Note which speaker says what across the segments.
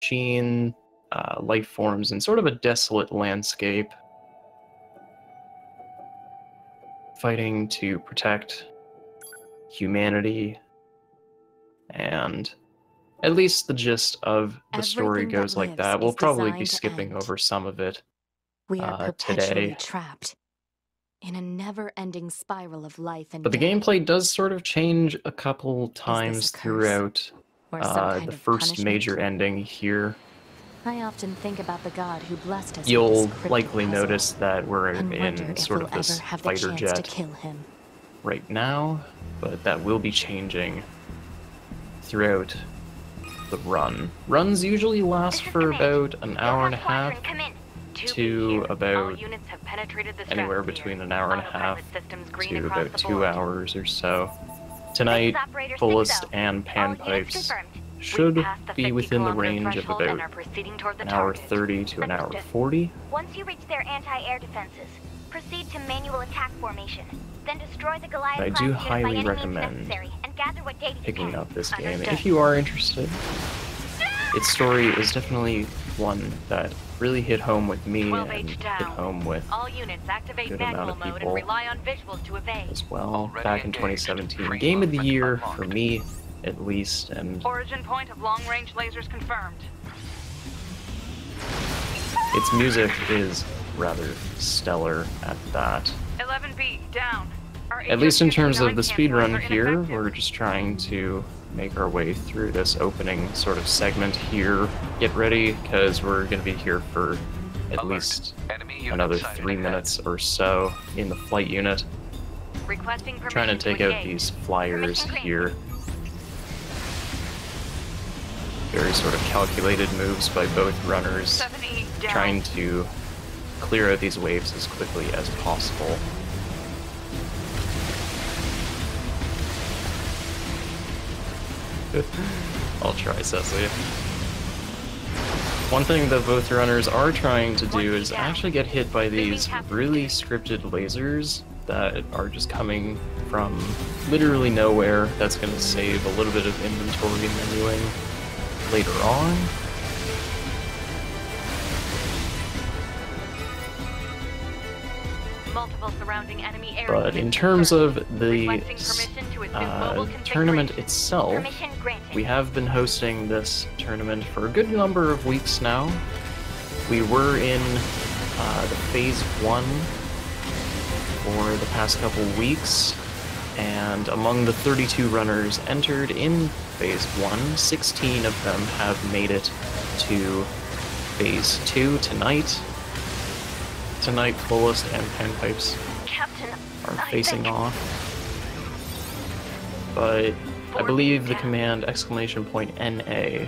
Speaker 1: machine life forms in sort of a desolate landscape, fighting to protect humanity, and at least the gist of the story
Speaker 2: Everything that
Speaker 1: goes like
Speaker 2: lives
Speaker 1: that. We'll
Speaker 2: is
Speaker 1: probably be
Speaker 2: designed to
Speaker 1: skipping
Speaker 2: end.
Speaker 1: over some of it
Speaker 2: We are perpetually
Speaker 1: today.
Speaker 2: trapped in a never-ending spiral of life and
Speaker 1: But the
Speaker 2: death.
Speaker 1: gameplay does sort of change a couple
Speaker 2: Is this
Speaker 1: times
Speaker 2: a curse?
Speaker 1: throughout
Speaker 2: Or some kind
Speaker 1: the
Speaker 2: of
Speaker 1: first
Speaker 2: punishment?
Speaker 1: major ending here.
Speaker 2: I often think about the god who blessed us with
Speaker 1: You'll
Speaker 2: this cryptic
Speaker 1: likely
Speaker 2: puzzle,
Speaker 1: notice that we're
Speaker 2: and wonder
Speaker 1: in
Speaker 2: if
Speaker 1: sort
Speaker 2: we'll
Speaker 1: of
Speaker 2: ever
Speaker 1: this
Speaker 2: have the
Speaker 1: fighter
Speaker 2: chance to
Speaker 1: jet
Speaker 2: kill him.
Speaker 1: right now, but that will be changing throughout the run. Runs usually last for about an hour and a half to about anywhere between an hour and a half to about 2 hours or so. Tonight, Fullest and Panpipes should be within the range of about an hour 30 to an hour 40.
Speaker 3: Once you reach their anti-air defenses, proceed to manual attack formation. Then destroy the Goliath
Speaker 1: I
Speaker 3: class
Speaker 1: do
Speaker 3: units by
Speaker 1: highly
Speaker 3: any means
Speaker 1: recommend
Speaker 3: necessary, and gather what data you
Speaker 1: picking
Speaker 3: can.
Speaker 1: up this game if you are interested. Its story is definitely one that really hit home with me and hit home with a good amount of people as well back in 2017. Game of the year for me, at least, and
Speaker 4: origin point of long-range lasers confirmed.
Speaker 1: its music is rather stellar at that.
Speaker 4: 11B down.
Speaker 1: At least in terms of the speedrun here, we're just trying to make our way through this opening sort of segment here. Get ready, because we're going to be here for at least another 3 minutes or so in the flight unit. Trying to take out these flyers here. Very sort of calculated moves by both runners, trying to clear out these waves as quickly as possible. I'll try, Cecily. One thing that both runners are trying to do is actually get hit by these really scripted lasers that are just coming from literally nowhere. That's going to save a little bit of inventory menuing later on. But in terms of the tournament itself, we have been hosting this tournament for a good number of weeks now. We were in the Phase 1 for the past couple weeks, and among the 32 runners entered in Phase 1, 16 of them have made it to Phase 2 tonight. Tonight, Fullest and Panpipes are facing off. But I believe the command !NA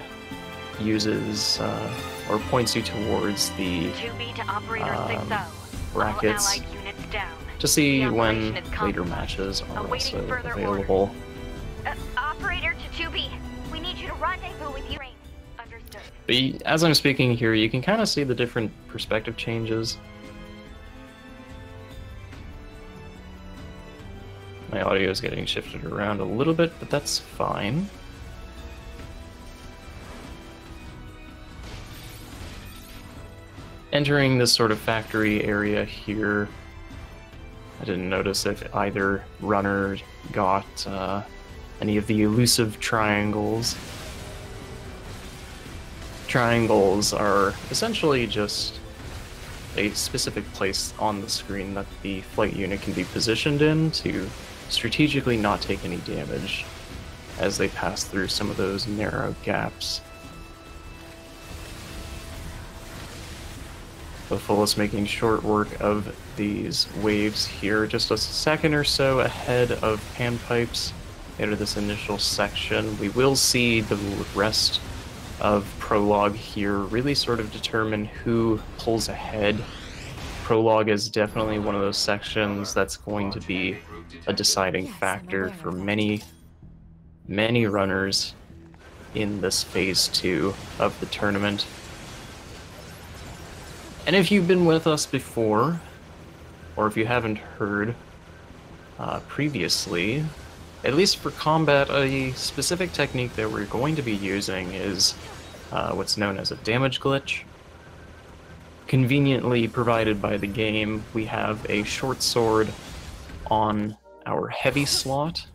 Speaker 1: uses or points you towards the brackets to see when later matches are also available.
Speaker 3: Operator to 2B, we need you to rendezvous with you. Understood.
Speaker 1: But as I'm speaking here, you can kind of see the different perspective changes. My audio is getting shifted around a little bit, but that's fine. Entering this sort of factory area here, I didn't notice if either runner got any of the elusive triangles. Triangles are essentially just a specific place on the screen that the flight unit can be positioned in to strategically not take any damage as they pass through some of those narrow gaps. The Fullest making short work of these waves here, just a second or so ahead of Panpipes into this initial section. We will see the rest of Prologue here really sort of determine who pulls ahead. Prologue is definitely one of those sections that's going to be a deciding factor for many runners in this Phase 2 of the tournament. And if you've been with us before, or if you haven't heard previously, at least for combat, a specific technique that we're going to be using is what's known as a damage glitch. Conveniently provided by the game, we have a short sword on our heavy slot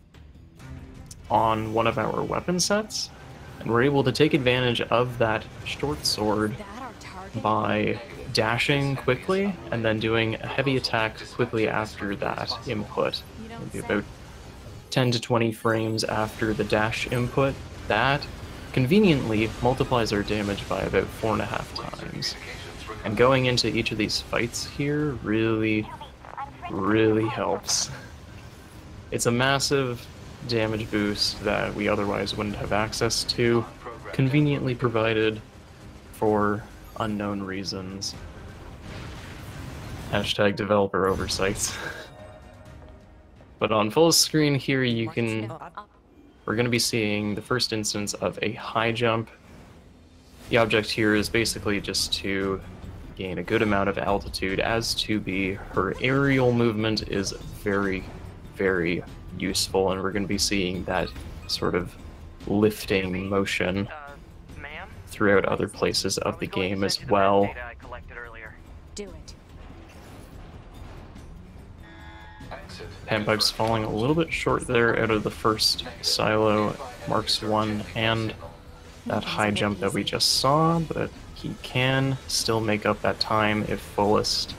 Speaker 1: on one of our weapon sets, and we're able to take advantage of that short sword by dashing quickly and then doing a heavy attack quickly after that input. Maybe about 10 to 20 frames after the dash input. That conveniently multiplies our damage by about 4.5 times. And going into each of these fights here really helps. It's a massive damage boost that we otherwise wouldn't have access to, conveniently provided for unknown reasons. Hashtag developer oversights. But on full screen here, we're going to be seeing the first instance of a high jump. The object here is basically just to gain a good amount of altitude. As to be, her aerial movement is very useful, and we're going to be seeing that sort of lifting motion throughout other places of the game as well.
Speaker 2: Do it.
Speaker 1: Panpipes falling a little bit short there out of the first silo, marks 1, and that high jump that we just saw, but he can still make up that time if Fullest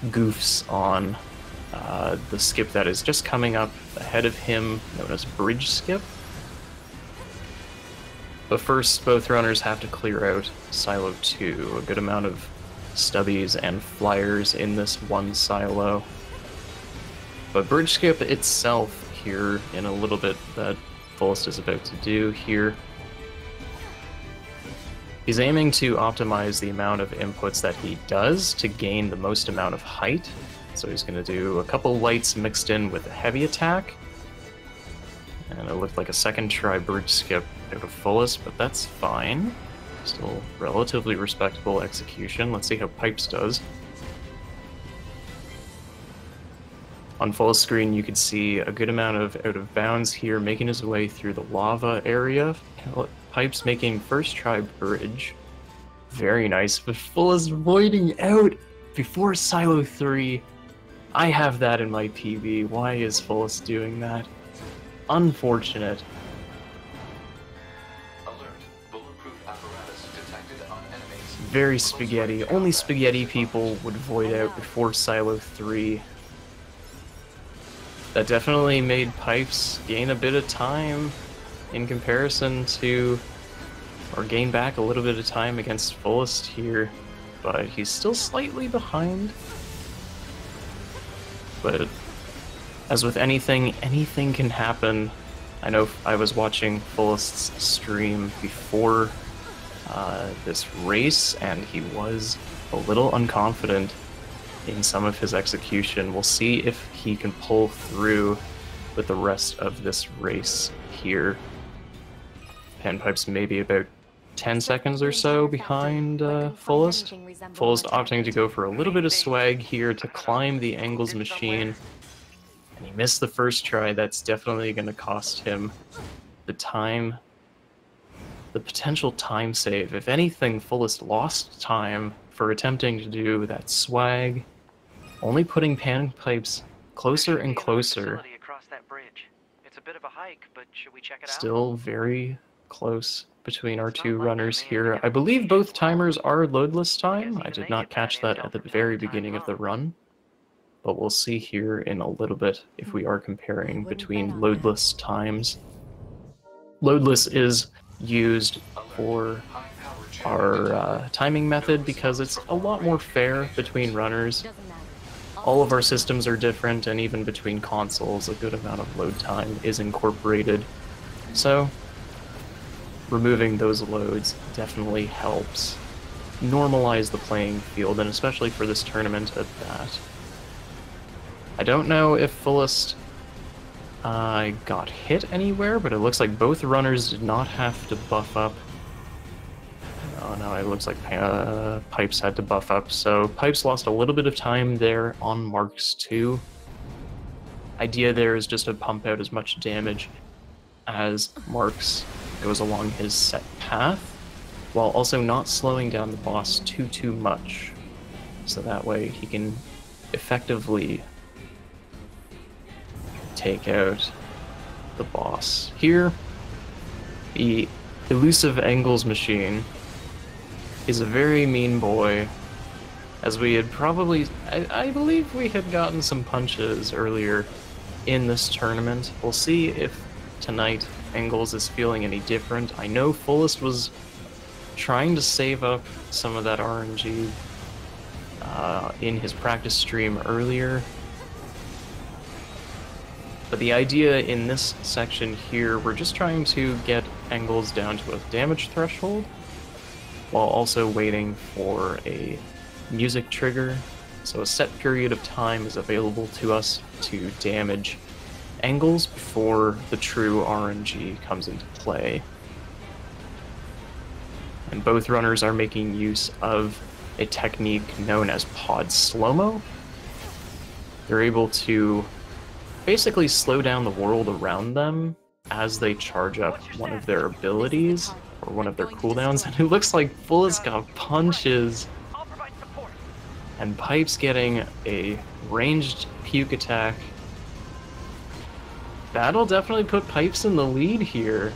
Speaker 1: goofs on the skip that is just coming up ahead of him, known as bridge skip. But first, both runners have to clear out Silo 2, a good amount of stubbies and flyers in this one silo. But bridge skip itself here, in a little bit that Fullest is about to do here, he's aiming to optimize the amount of inputs that he does to gain the most amount of height. So he's going to do a couple lights mixed in with a heavy attack. And it looked like a second try bridge skip out of Fullest, but that's fine. Still relatively respectable execution. Let's see how Pipes does. On full screen, you can see a good amount of out of bounds here, making his way through the lava area. Pipes making first try bridge. Very nice, but Fullest voiding out before Silo 3. I have that in my PB. Why is Fullest doing that? Unfortunate. Very spaghetti. Only spaghetti people would void out before Silo 3. That definitely made Pipes gain a bit of time in comparison to, or gain back a little bit of time against Fullest here, but he's still slightly behind. But as with anything, anything can happen. I know I was watching Fullest's stream before this race, and he was a little unconfident in some of his execution. We'll see if he can pull through with the rest of this race here. Panpipes maybe about 10 seconds or so behind Fullest. Fullest opting to go for a little bit of swag here to climb the Angles machine. And he missed the first try. That's definitely going to cost him the time, the potential time save. If anything, Fullest lost time for attempting to do that swag, only putting Panpipes closer and closer.
Speaker 4: It's a bit of a hike, but should we check it out?
Speaker 1: Still very close between our two runners here. I believe both timers are loadless time. I did not catch that at the very beginning of the run, but we'll see here in a little bit if we are comparing between loadless times. Loadless is used for our timing method because it's a lot more fair between runners. All of our systems are different, and even between consoles, a good amount of load time is incorporated. So removing those loads definitely helps normalize the playing field, and especially for this tournament at that. I don't know if Fullest got hit anywhere, but it looks like both runners did not have to buff up. Oh no, it looks like Pipes had to buff up, so Pipes lost a little bit of time there on Marks 2. Idea there is just to pump out as much damage as Marks goes along his set path. while also not slowing down the boss too much. So that way he can effectively take out the boss. Here, the elusive Engels machine is a very mean boy, as we had probably... I believe we had gotten some punches earlier in this tournament. We'll see if tonight Engels is feeling any different. I know Fullest was trying to save up some of that RNG in his practice stream earlier. But the idea in this section here, we're just trying to get Engels down to a damage threshold, while also waiting for a music trigger. So a set period of time is available to us to damage Engels before the true RNG comes into play. And both runners are making use of a technique known as pod slow-mo. They're able to basically slow down the world around them as they charge up one of their abilities, or one of their cooldowns, and it looks like Fullest got punches, and Pipes getting a ranged puke attack. That'll definitely put Pipes in the lead here.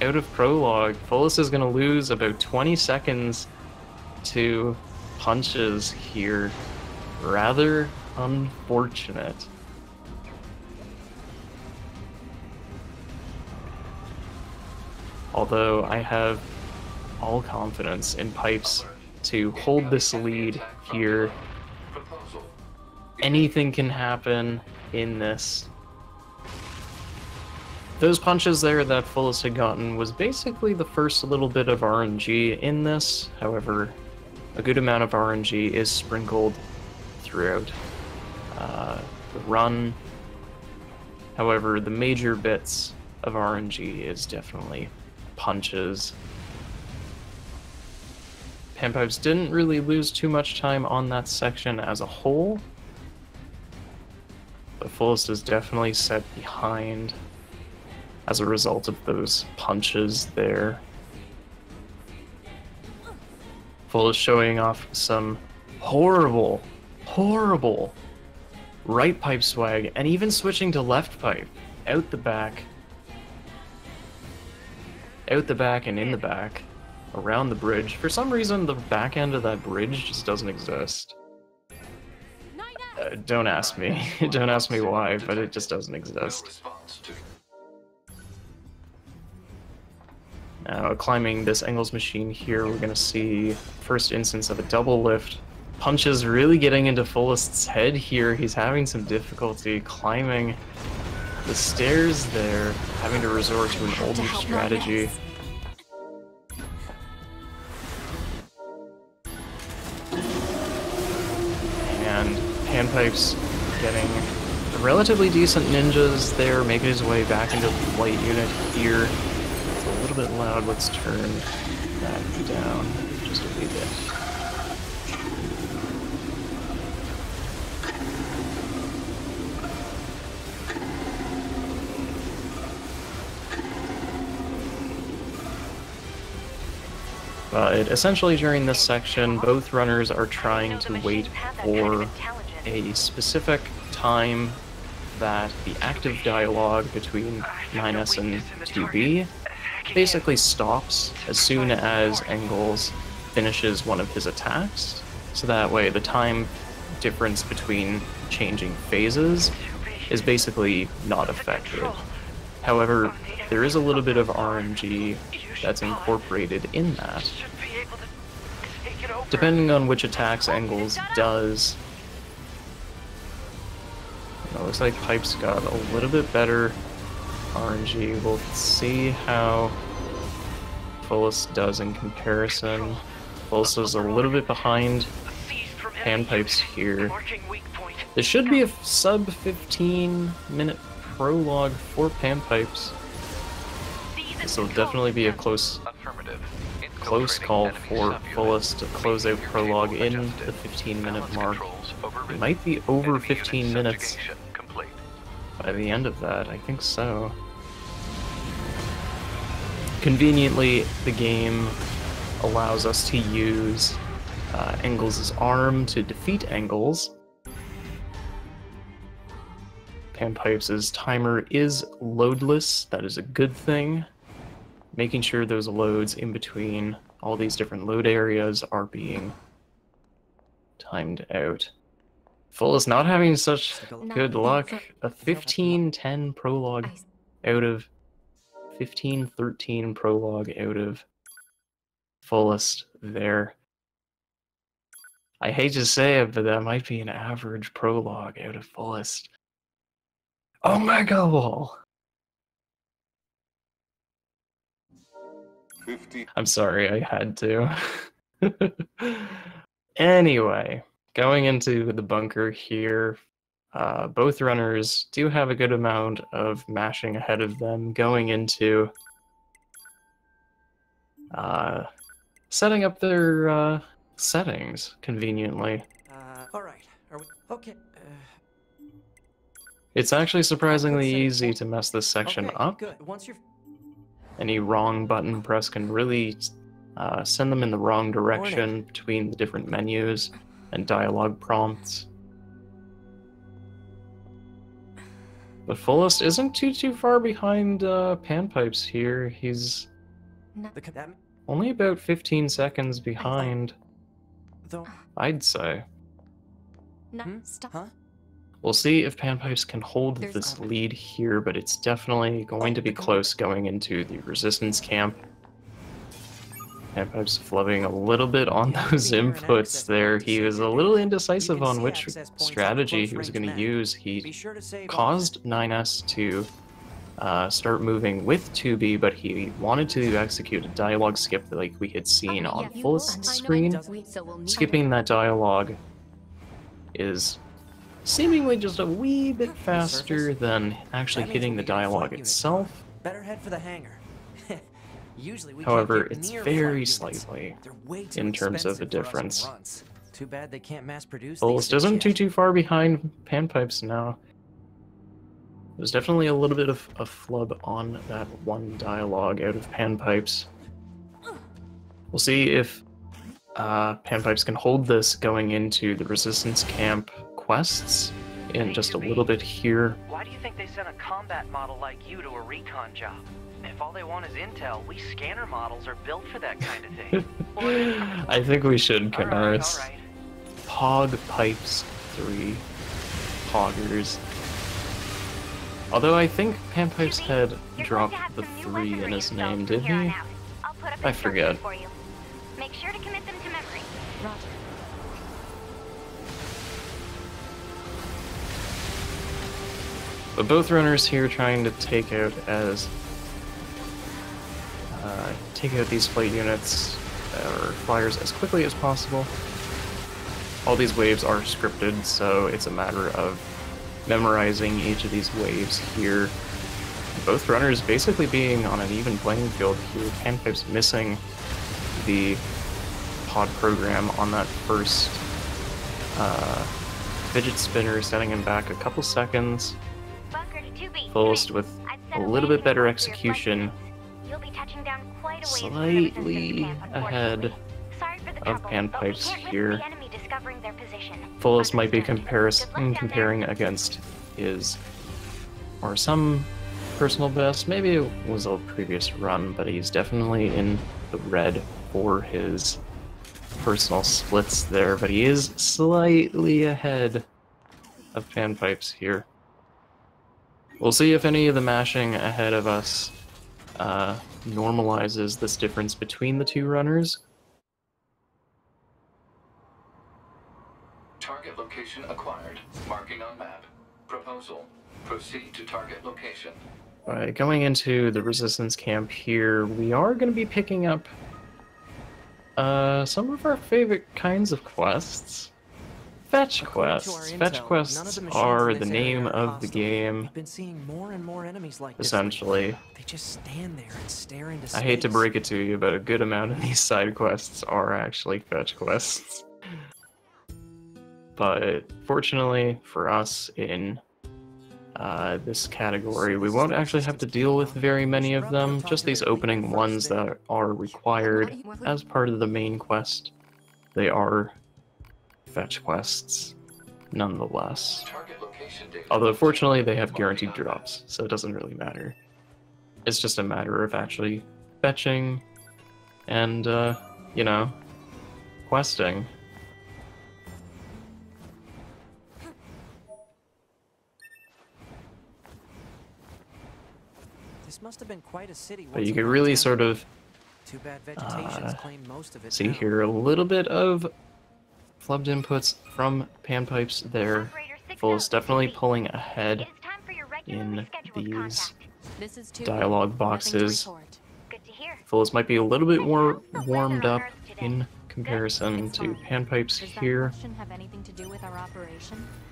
Speaker 1: Out of prologue, Fullest is going to lose about 20 seconds to punches here. Rather unfortunate. Although I have all confidence in Pipes to hold this lead here. Anything can happen in this. Those punches there that Fullest had gotten was basically the first little bit of RNG in this. However, a good amount of RNG is sprinkled throughout the run. However, the major bits of RNG is definitely punches. Panpipes didn't really lose too much time on that section as a whole, but Fullest is definitely set behind as a result of those punches there. Fullest showing off some horrible right pipe swag, and even switching to left pipe. Out the back and in the back, around the bridge. For some reason, the back end of that bridge just doesn't exist. Don't ask me. Don't ask me why, but it just doesn't exist. Now, climbing this Engels machine here, we're going to see first instance of a double lift. Punches really getting into Fullest's head here. He's having some difficulty climbing the stairs there, having to resort to an older strategy. And Panpipes getting relatively decent ninjas there, making his way back into the flight unit here. It's a little bit loud. Let's turn that down just a wee bit. But essentially during this section, both runners are trying to wait for a specific time that the active dialogue between 9S and 2B basically stops as soon as Engels finishes one of his attacks. So that way the time difference between changing phases is basically not affected. However, there is a little bit of RNG that's incorporated in that. Depending on which attacks Engels does, it looks like Pipes got a little bit better RNG. We'll see how Fullest does in comparison. Fullest is a little bit behind Panpipes here. This should be a sub 15-minute prologue for Panpipes. This will definitely be a close call for Fullest to close out prologue in the 15-minute mark. It might be over 15 minutes by the end of that, I think so. Conveniently, the game allows us to use Engels' arm to defeat Engels. Panpipes' timer is loadless. That is a good thing. Making sure those loads in between all these different load areas are being timed out. Fullest not having such good luck. A 15-10 prologue out of 15-13 prologue out of Fullest there. I hate to say it, but that might be an average prologue out of Fullest. Omega Wall! I'm sorry, I had to. Anyway, going into the bunker here, both runners do have a good amount of mashing ahead of them going into setting up their settings conveniently.
Speaker 5: All right. Are we okay?
Speaker 1: It's actually surprisingly easy to mess this section up.
Speaker 5: Good. Once you're
Speaker 1: Any wrong button press can really send them in the wrong direction between the different menus and dialogue prompts. But Fullest isn't too far behind Panpipes here. He's only about 15 seconds behind, I'd say.
Speaker 2: Stop.
Speaker 5: Huh?
Speaker 1: We'll see if Panpipes can hold this lead here, but it's definitely going to be close going into the resistance camp. Panpipes flubbing a little bit on those inputs there. He was a little indecisive on which strategy he was going to use. He caused 9S to start moving with 2B, but he wanted to execute a dialogue skip like we had seen on Fullest's screen. Skipping that dialogue is seemingly just a wee bit faster than actually hitting the dialogue itself.
Speaker 5: Better head for the hangar. Usually we
Speaker 1: However,
Speaker 5: can't get
Speaker 1: it's
Speaker 5: NieR
Speaker 1: very
Speaker 5: flight
Speaker 1: slightly
Speaker 5: units. They're way too
Speaker 1: in terms of the
Speaker 5: expensive for us
Speaker 1: difference.
Speaker 5: runs. Too bad they can't mass produce
Speaker 1: Fullest
Speaker 5: these
Speaker 1: isn't
Speaker 5: yet.
Speaker 1: too far behind Panpipes now. There's definitely a little bit of a flub on that one dialogue out of Panpipes. We'll see if Panpipes can hold this going into the resistance camp quests in just a little bit here.
Speaker 4: Why do you think they sent a combat model like you to a recon job? If all they want is intel, we scanner models are built for that kind of thing.
Speaker 1: I think we should,
Speaker 4: All right,
Speaker 1: Canards.
Speaker 4: all right.
Speaker 1: Pog Pipes 3. Poggers. Although I think Panpipes had dropped the 3 in his name, did he? I forget.
Speaker 3: For you. Make sure to commit them to memory.
Speaker 2: Roger.
Speaker 1: But both runners here trying to take out these flight units or flyers as quickly as possible. All these waves are scripted, so it's a matter of memorizing each of these waves here. Both runners basically being on an even playing field here. Panpipes missing the pod program on that first fidget spinner, setting him back a couple seconds.
Speaker 3: Bunker to 2B.
Speaker 1: Fullest with
Speaker 3: I've
Speaker 1: a
Speaker 3: set
Speaker 1: little bit better
Speaker 3: landing spot for your flight
Speaker 1: execution,
Speaker 3: units. You'll be touching down quite a ways from the
Speaker 1: slightly
Speaker 3: resistance camp,
Speaker 1: ahead
Speaker 3: unfortunately. Sorry for the
Speaker 1: of
Speaker 3: trouble, but we
Speaker 1: Panpipes
Speaker 3: can't risk
Speaker 1: here.
Speaker 3: the enemy discovering their position.
Speaker 1: Fullest might be
Speaker 3: Understood. Good luck down there.
Speaker 1: comparing against his, or some personal best. Maybe it was a previous run, but he's definitely in the red for his personal splits there, but he is slightly ahead of Panpipes here. We'll see if any of the mashing ahead of us normalizes this difference between the two runners.
Speaker 6: Target location acquired. Marking on map. Proposal. Proceed to target location.
Speaker 1: Alright, going into the resistance camp here, we are going to be picking up some of our favorite kinds of quests. Fetch quests. Fetch quests are the name of the game,
Speaker 5: We've been seeing more and more enemies like this
Speaker 1: essentially.
Speaker 5: lately. They just stand there and stare into space.
Speaker 1: I hate to break it to you, but a good amount of these side quests are actually fetch quests. But fortunately for us in this category. We won't actually have to deal with very many of them, just these opening ones that are required as part of the main quest. They are fetch quests, nonetheless. Although, fortunately, they have guaranteed drops, so it doesn't really matter. It's just a matter of actually fetching and, you know, questing.
Speaker 5: This must have been quite a city.
Speaker 1: But you can really sort of see here a little bit of flubbed inputs from Panpipes there. Fullest definitely pulling ahead in these dialogue boxes. Fullest might be a little bit more warmed up in comparison to Panpipes here.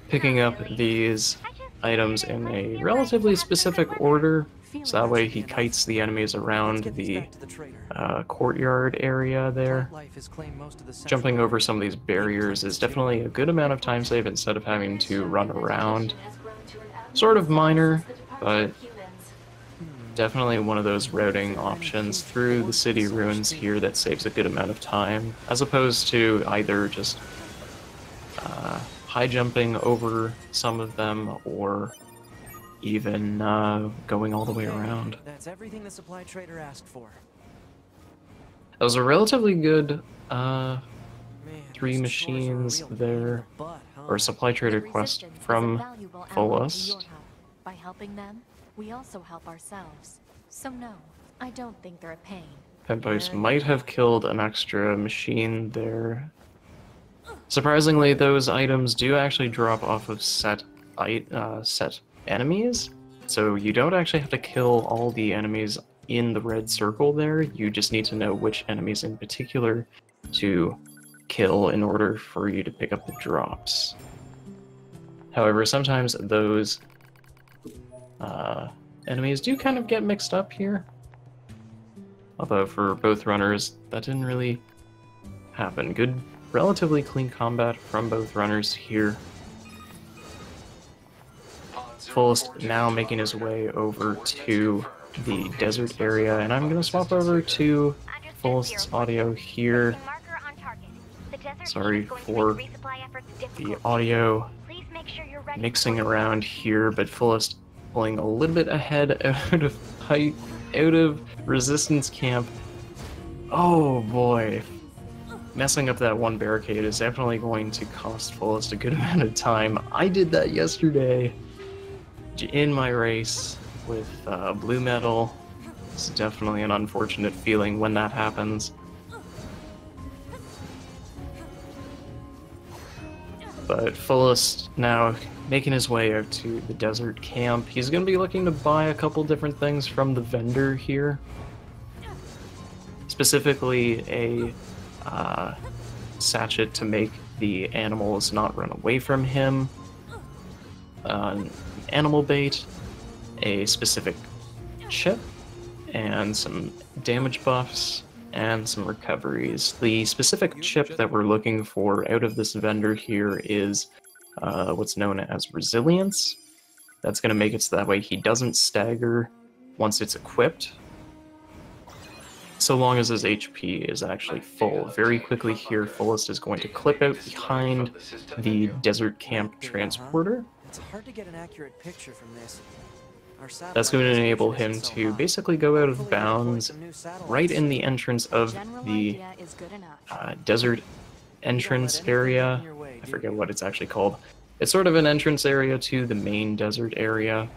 Speaker 1: Picking up these items in a relatively specific order, so that way he kites the enemies around the courtyard area there. Jumping over some of these barriers is definitely a good amount of time save instead of having to run around. Sort of minor, but definitely one of those routing options through the city ruins here that saves a good amount of time, as opposed to either just high jumping over some of them or even going all the way around.
Speaker 5: That's everything the supply trader asked for.
Speaker 1: That was a relatively good 3 machines there, or supply trader quest from Fullest.
Speaker 2: By helping them, we also help ourselves. So no, I don't think they're a pain.
Speaker 1: Panpipes might have killed an extra machine there. Surprisingly, those items do actually drop off of set enemies, so you don't actually have to kill all the enemies in the red circle there. You just need to know which enemies in particular to kill in order for you to pick up the drops. However, sometimes those enemies do kind of get mixed up here. Although for both runners, that didn't really happen. Good, relatively clean combat from both runners here. Fullest now making his way over to the desert area, and I'm going to swap over to Fullest's audio here. Sorry for the audio mixing around here, but Fullest pulling a little bit ahead out of height, out of resistance camp. Oh boy. Messing up that one barricade is definitely going to cost Fullest a good amount of time. I did that yesterday in my race with Blue Metal. It's definitely an unfortunate feeling when that happens. But Fullest now making his way out to the desert camp. He's going to be looking to buy a couple different things from the vendor here. Specifically a sachet to make the animals not run away from him, animal bait, a specific chip, and some damage buffs, and some recoveries. The specific chip that we're looking for out of this vendor here is what's known as resilience. That's going to make it so that way he doesn't stagger once it's equipped, so long as his HP is actually full. Very quickly here, Fullest is going to clip out behind the desert camp transporter.
Speaker 5: It's hard to get an accurate picture from this.
Speaker 1: That's going to enable him to basically go out of bounds right in the entrance of the desert entrance area. I forget what it's actually called. It's sort of an entrance area to the main desert area,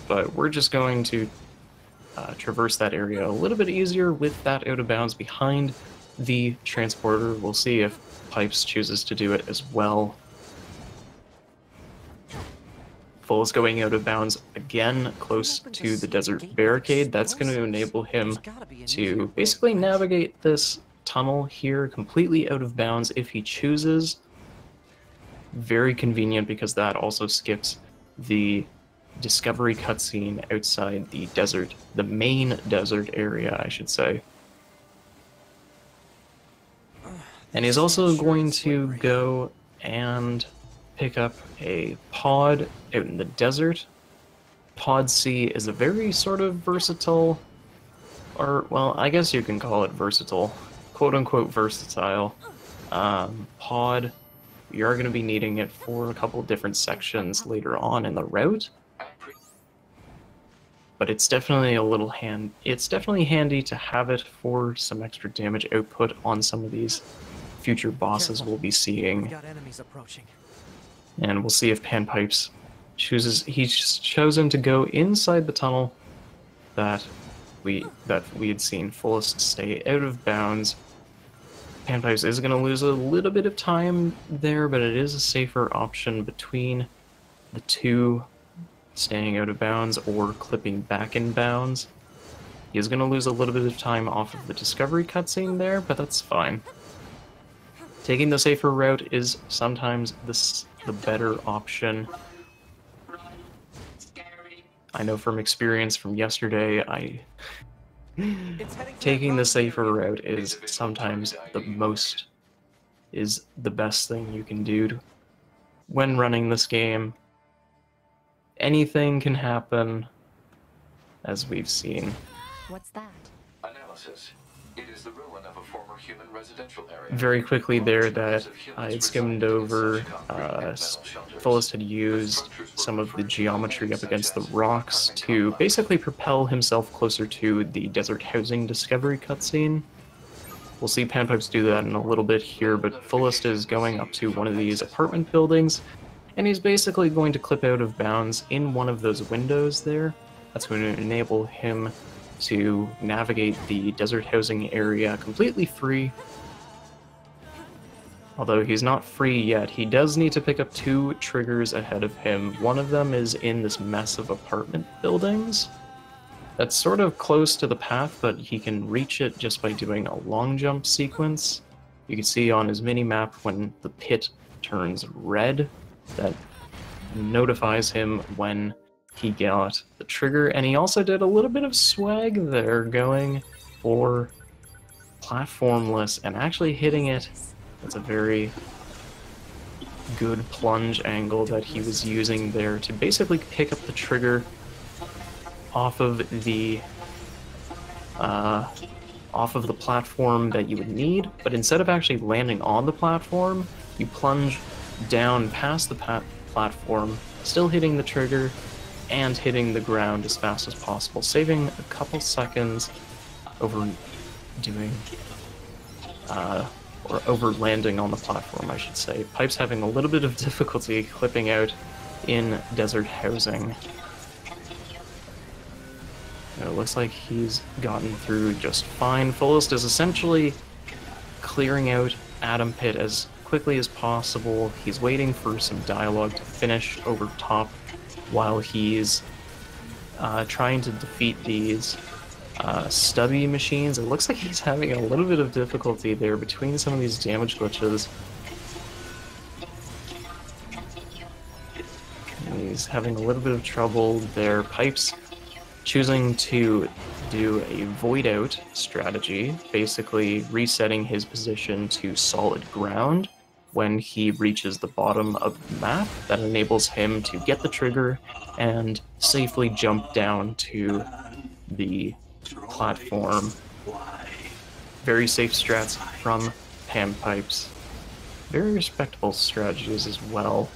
Speaker 1: but we're just going to traverse that area a little bit easier with that out of bounds behind the transporter. We'll see if Pipes chooses to do it as well. Fullest going out of bounds again, close to the desert barricade. That's going to enable him to basically navigate this tunnel here completely out of bounds if he chooses. Very convenient because that also skips the discovery cutscene outside the desert, the main desert area, I should say. And he's also going to go and pick up a pod out in the desert. Pod C is a very sort of versatile, or, well, I guess you can call it versatile, quote-unquote versatile, pod. We are going to be needing it for a couple different sections later on in the route, but it's definitely it's definitely handy to have it for some extra damage output on some of these future bosses we'll be seeing.
Speaker 5: We've got enemies approaching.
Speaker 1: And we'll see if Panpipes he's chosen to go inside the tunnel that we had seen Fullest stay out of bounds. Panpipes is going to lose a little bit of time there, but it is a safer option between the two, staying out of bounds or clipping back in bounds. He is going to lose a little bit of time off of the discovery cutscene there, but that's fine. Taking the safer route is sometimes the better option. I know from experience from yesterday, taking the safer route is sometimes the best thing you can do when running this game. Anything can happen, as we've seen.
Speaker 2: What's that?
Speaker 6: Analysis. It is the ruin of a former human residential area.
Speaker 1: Very quickly there that I had skimmed over, Fullest had used some of the geometry up against the rocks to basically propel himself closer to the desert housing discovery cutscene. We'll see Panpipes do that in a little bit here, but Fullest is going up to one of these apartment buildings, and he's basically going to clip out of bounds in one of those windows there. That's going to enable him to navigate the desert housing area completely free. Although he's not free yet, he does need to pick up 2 triggers ahead of him. One of them is in this mess of apartment buildings. That's sort of close to the path, but he can reach it just by doing a long jump sequence. You can see on his mini-map when the pit turns red, that notifies him when he got the trigger, and he also did a little bit of swag there, going for platformless and actually hitting it. That's a very good plunge angle that he was using there to basically pick up the trigger off of the platform that you would need, but instead of actually landing on the platform, you plunge down past the platform, still hitting the trigger and hitting the ground as fast as possible, saving a couple seconds over landing on the platform, I should say. Pipe's having a little bit of difficulty clipping out in desert housing. It looks like he's gotten through just fine. Fullest is essentially clearing out Atom Pit as quickly as possible. He's waiting for some dialogue to finish over top while he's trying to defeat these stubby machines. It looks like he's having a little bit of difficulty there between some of these damage glitches. And he's having a little bit of trouble there. Pipes choosing to do a void out strategy, basically resetting his position to solid ground when he reaches the bottom of the map. That enables him to get the trigger and safely jump down to the platform. Very safe strats from Panpipes. Very respectable strategies as well.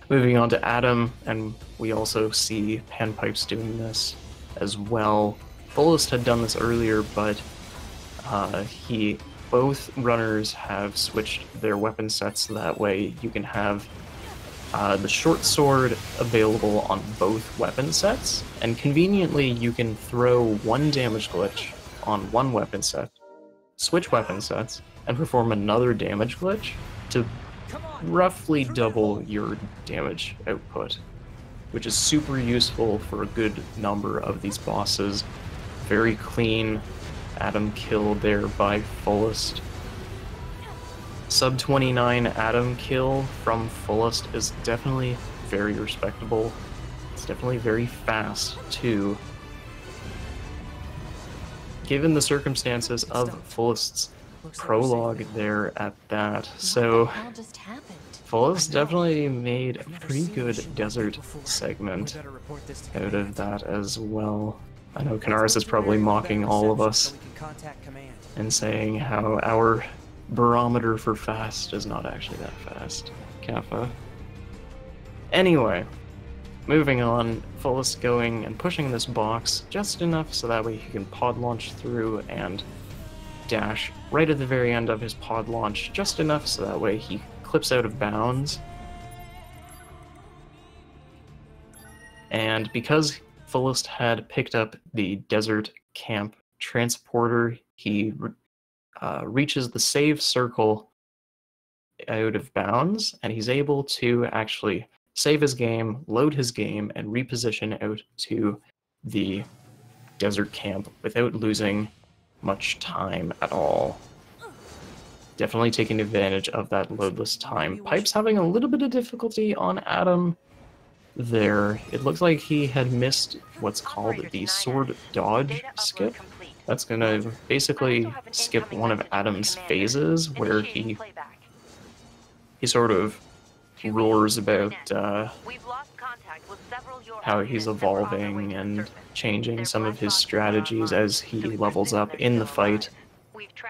Speaker 1: Moving on to Adam, and we also see Panpipes doing this as well. Fullest had done this earlier, but both runners have switched their weapon sets so that way you can have the short sword available on both weapon sets, and conveniently you can throw 1 damage glitch on one weapon set, switch weapon sets, and perform another damage glitch to roughly double your damage output, which is super useful for a good number of these bosses. Very clean Atom kill there by Fullest. Sub 29 Atom kill from Fullest is definitely very respectable. It's definitely very fast too, given the circumstances of Fullest's prologue there at that. So
Speaker 2: What just happened?
Speaker 1: Fullest definitely made a pretty good desert segment out of that as well. I know Canaris is probably mocking all of us and saying how our barometer for fast is not actually that fast. Kappa. Anyway, moving on, Fullest going and pushing this box just enough so that way he can pod launch through and dash right at the very end of his pod launch, just enough so that way he clips out of bounds. And because Fullest had picked up the desert camp transporter, he reaches the save circle out of bounds, and he's able to actually save his game, load his game, and reposition out to the desert camp without losing much time at all. Definitely taking advantage of that loadless time. Pipes having a little bit of difficulty on Adam there. It looks like he had missed what's called the sword dodge skip. That's gonna basically skip one of Adam's phases where he sort of roars about how he's evolving and changing some of his strategies as he levels up in the fight.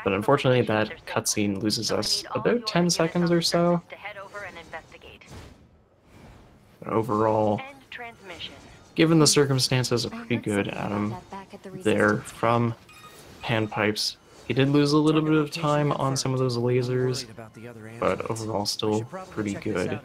Speaker 1: But unfortunately, that cutscene loses us about 10 seconds or so. But overall, given the circumstances, a pretty good Adam there from Panpipes. He did lose a little bit of time on some of those lasers, but overall still pretty good.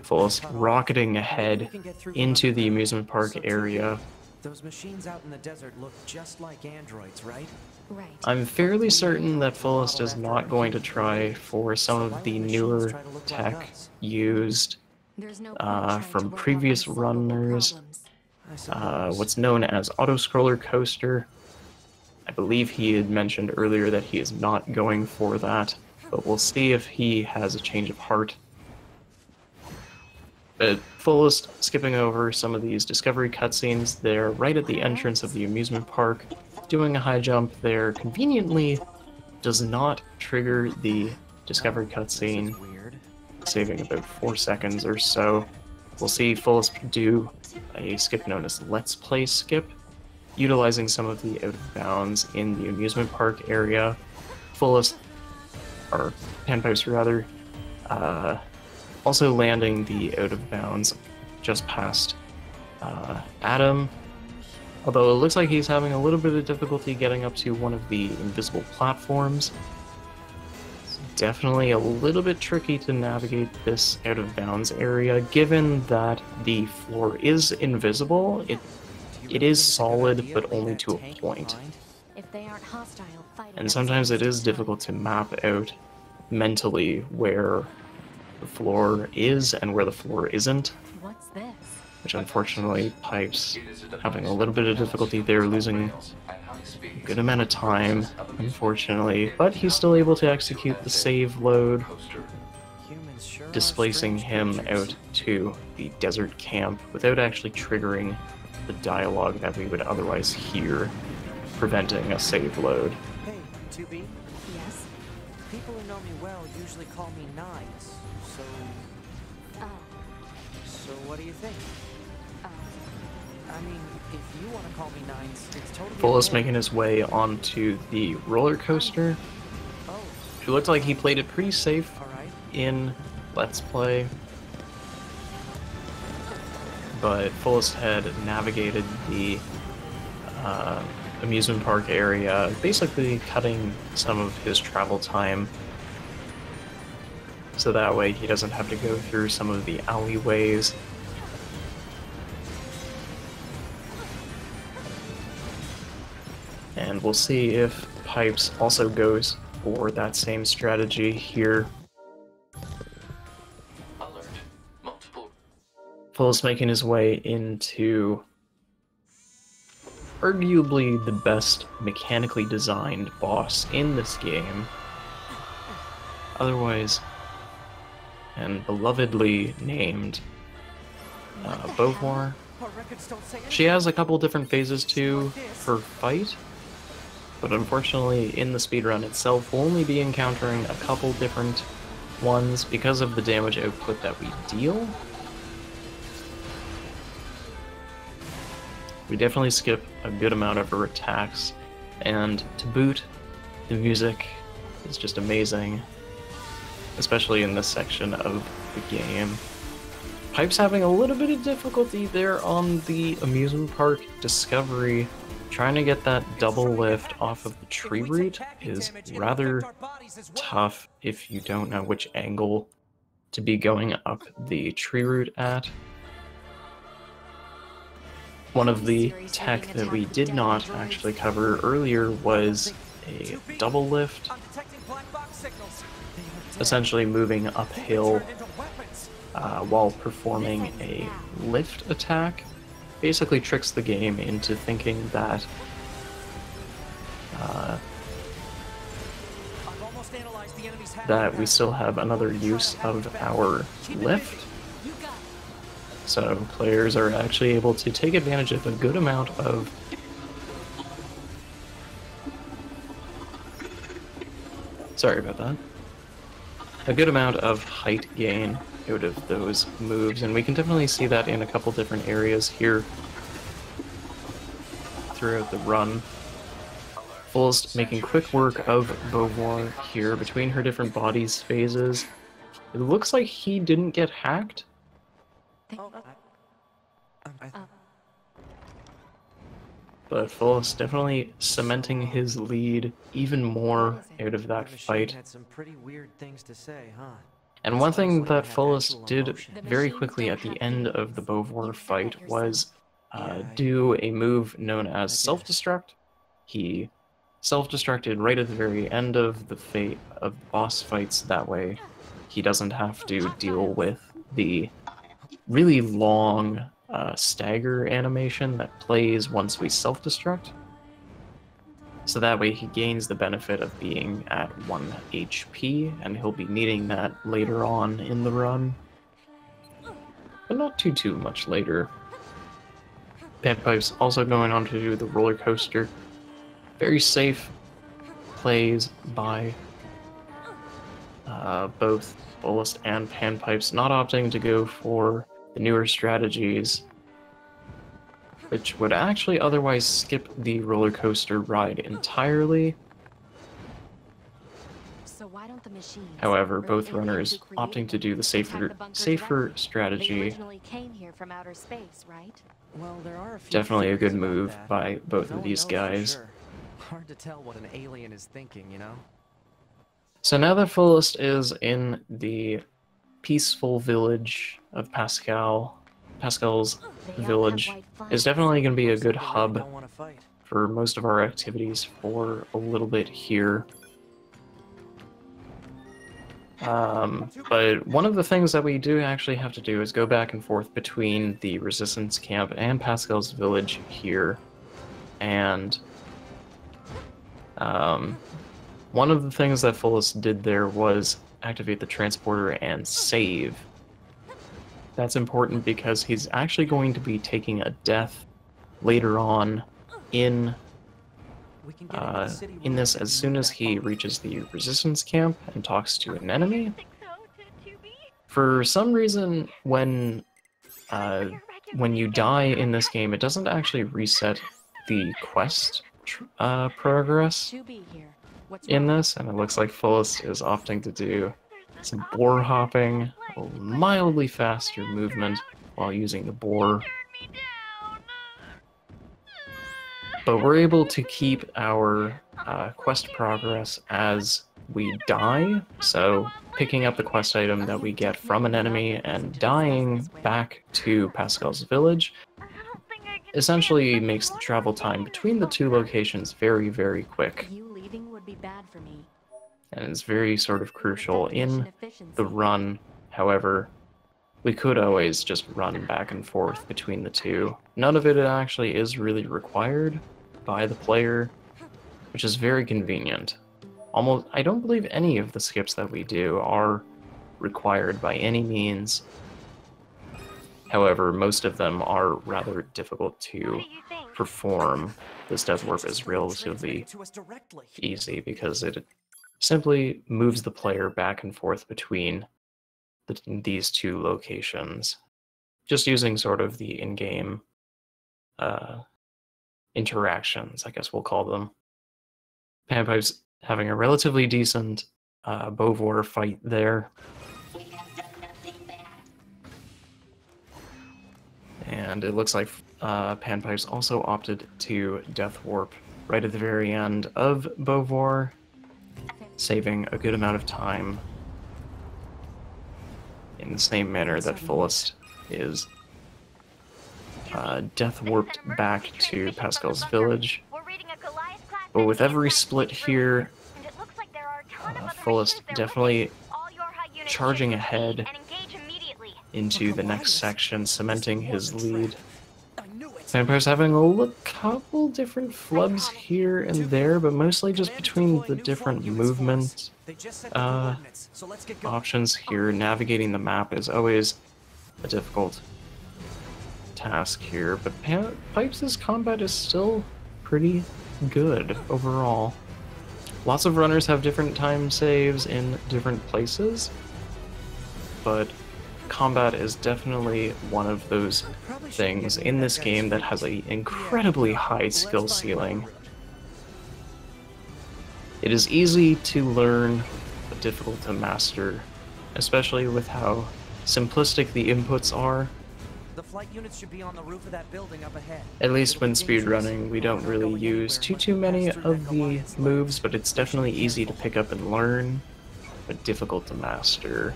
Speaker 1: Fullest rocketing ahead into the amusement park area.
Speaker 5: Those machines out in the desert look just like androids, right?
Speaker 2: Right.
Speaker 1: I'm fairly certain that Fullest is not going to try for some of the newer tech used from previous runners. What's known as auto-scroller coaster. I believe he had mentioned earlier that he is not going for that, but we'll see if he has a change of heart. But Fullest skipping over some of these discovery cutscenes there right at the entrance of the amusement park, doing a high jump there, conveniently does not trigger the discovery cutscene, saving about 4 seconds or so. We'll see Fullest do a skip known as Let's Play skip, utilizing some of the out of bounds in the amusement park area. Fullest, or Panpipes rather, also landing the out of bounds just past Adam. Although it looks like he's having a little bit of difficulty getting up to one of the invisible platforms. It's definitely a little bit tricky to navigate this out of bounds area, given that the floor is invisible. It is solid, but only to a point.
Speaker 2: If they aren't hostile,
Speaker 1: And sometimes it is difficult to map out mentally where the floor is and where the floor isn't.
Speaker 2: What's this?
Speaker 1: Which unfortunately, Pipes having a little bit of difficulty there, losing a good amount of time, unfortunately. But he's still able to execute the save load, displacing him out to the desert camp without actually triggering the dialogue that we would otherwise hear, preventing a save load.
Speaker 5: Hey, 2B?
Speaker 2: Yes?
Speaker 5: People who know me well usually call me Nines, so...
Speaker 2: Oh.
Speaker 5: So what do you think? I mean, if you want to call me Nines, it's totally
Speaker 1: Fullest
Speaker 5: okay.
Speaker 1: making his way onto the roller coaster.
Speaker 5: Oh,
Speaker 1: It looked like he played it pretty safe
Speaker 5: alright.
Speaker 1: in Let's Play, but Fullest had navigated the amusement park area, basically cutting some of his travel time, so that way he doesn't have to go through some of the alleyways. And we'll see if Pipes also goes for that same strategy here.
Speaker 6: Alert. Multiple.
Speaker 1: Fullest making his way into arguably the best mechanically designed boss in this game. Otherwise, and belovedly named Beauvoir.
Speaker 5: Our records don't say
Speaker 1: She has a couple different phases to her fight, but unfortunately in the speedrun itself we'll only be encountering a couple different ones, because of the damage output that we deal, we definitely skip a good amount of her attacks, and to boot, the music is just amazing, especially in this section of the game. Pipe's having a little bit of difficulty there on the amusement park discovery. Trying to get that double lift off of the tree root is rather tough if you don't know which angle to be going up the tree root at. One of the tech that we did not actually cover earlier was a double lift, essentially moving uphill while performing a lift attack. Basically tricks the game into thinking that that we still have another use of our lift. So players are actually able to take advantage of a good amount of a good amount of height gain out of those moves, and we can definitely see that in a couple different areas here throughout the run. Fullest making quick work of Beauvoir here between her different bodies phases. It looks like he didn't get hacked. But Fullest definitely cementing his lead even more out of that fight. And one thing that Fullest did very quickly at the end of the Beauvoir fight was do a move known as self-destruct. He self-destructed right at the very end of the boss fights. That way he doesn't have to deal with the really long stagger animation that plays once we self-destruct. So that way he gains the benefit of being at 1 HP, and he'll be needing that later on in the run. But not too much later. Panpipes also going on to do the roller coaster. Very safe plays by both Fullest and Panpipes, not opting to go for the newer strategies, which would actually otherwise skip the roller coaster ride entirely.
Speaker 2: So why don't the machines,
Speaker 1: However, both runners opting to do the safer strategy.
Speaker 2: They originally came here from outer space, right?
Speaker 5: Well, there are a few
Speaker 1: Definitely a good
Speaker 5: theories about
Speaker 1: move
Speaker 5: that.
Speaker 1: by both
Speaker 5: No
Speaker 1: of
Speaker 5: one
Speaker 1: these
Speaker 5: knows for
Speaker 1: guys.
Speaker 5: sure. Hard to tell what an alien is thinking, you know?
Speaker 1: So now that Fullest is in the peaceful village of Pascal's village is definitely going to be a good
Speaker 5: Looks like they really
Speaker 1: hub
Speaker 5: don't wanna fight.
Speaker 1: for most of our activities for a little bit here. But one of the things that we do actually have to do is go back and forth between the Resistance camp and Pascal's village here. And one of the things that Fullest did there was activate the transporter and save. That's important because he's actually going to be taking a death later on in this as soon as he reaches the Resistance camp and talks to an enemy. For some reason, when you die in this game, it doesn't actually reset the quest progress
Speaker 2: To be here. What's
Speaker 1: in
Speaker 2: wrong?
Speaker 1: this, and it looks like Fullest is opting to do some boar hopping, a mildly faster movement while using the boar. But we're able to keep our quest progress as we die, so picking up the quest item that we get from an enemy and dying back to Pascal's village essentially makes the travel time between the two locations very, very quick.
Speaker 2: You leaving would be bad for me.
Speaker 1: And it's very sort of crucial in the run. However, we could always just run back and forth between the two. None of it actually is really required by the player, which is very convenient. Almost, I don't believe any of the skips that we do are required by any means. However, most of them are rather difficult to perform. This death warp is relatively easy because it simply moves the player back and forth between these two locations, just using sort of the in-game interactions, I guess we'll call them. Panpipes having a relatively decent Bovor fight there. And it looks like Panpipes also opted to Death Warp right at the very end of Bovor, saving a good amount of time in the same manner that Fullest is Death Warped back to Pascal's village. But with every split here, Fullest definitely charging ahead into the next section, cementing his lead. Panpipes having a couple different flubs here and there, but mostly just between the different movement options here. Navigating the map is always a difficult task here, but Panpipes' combat is still pretty good overall. Lots of runners have different time saves in different places, but combat is definitely one of those things in this game that has an incredibly high skill ceiling. It is easy to learn, but difficult to master, especially with how simplistic the inputs are.
Speaker 5: The flight units should be on the roof of that building up ahead.
Speaker 1: At least when speedrunning, we don't really use too many of the moves, but it's definitely easy to pick up and learn, but difficult to master.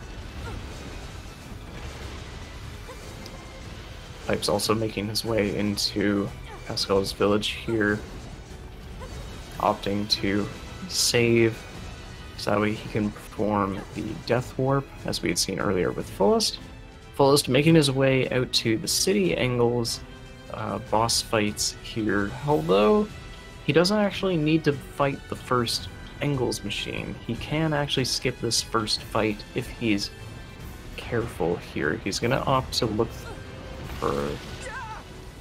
Speaker 1: Pipes also making his way into Pascal's village here, opting to save so that way he can perform the Death Warp, as we had seen earlier with Fullest. Fullest making his way out to the city angles boss fights here, although he doesn't actually need to fight the first Engels machine. He can actually skip this first fight if he's careful here. He's going to opt to look for...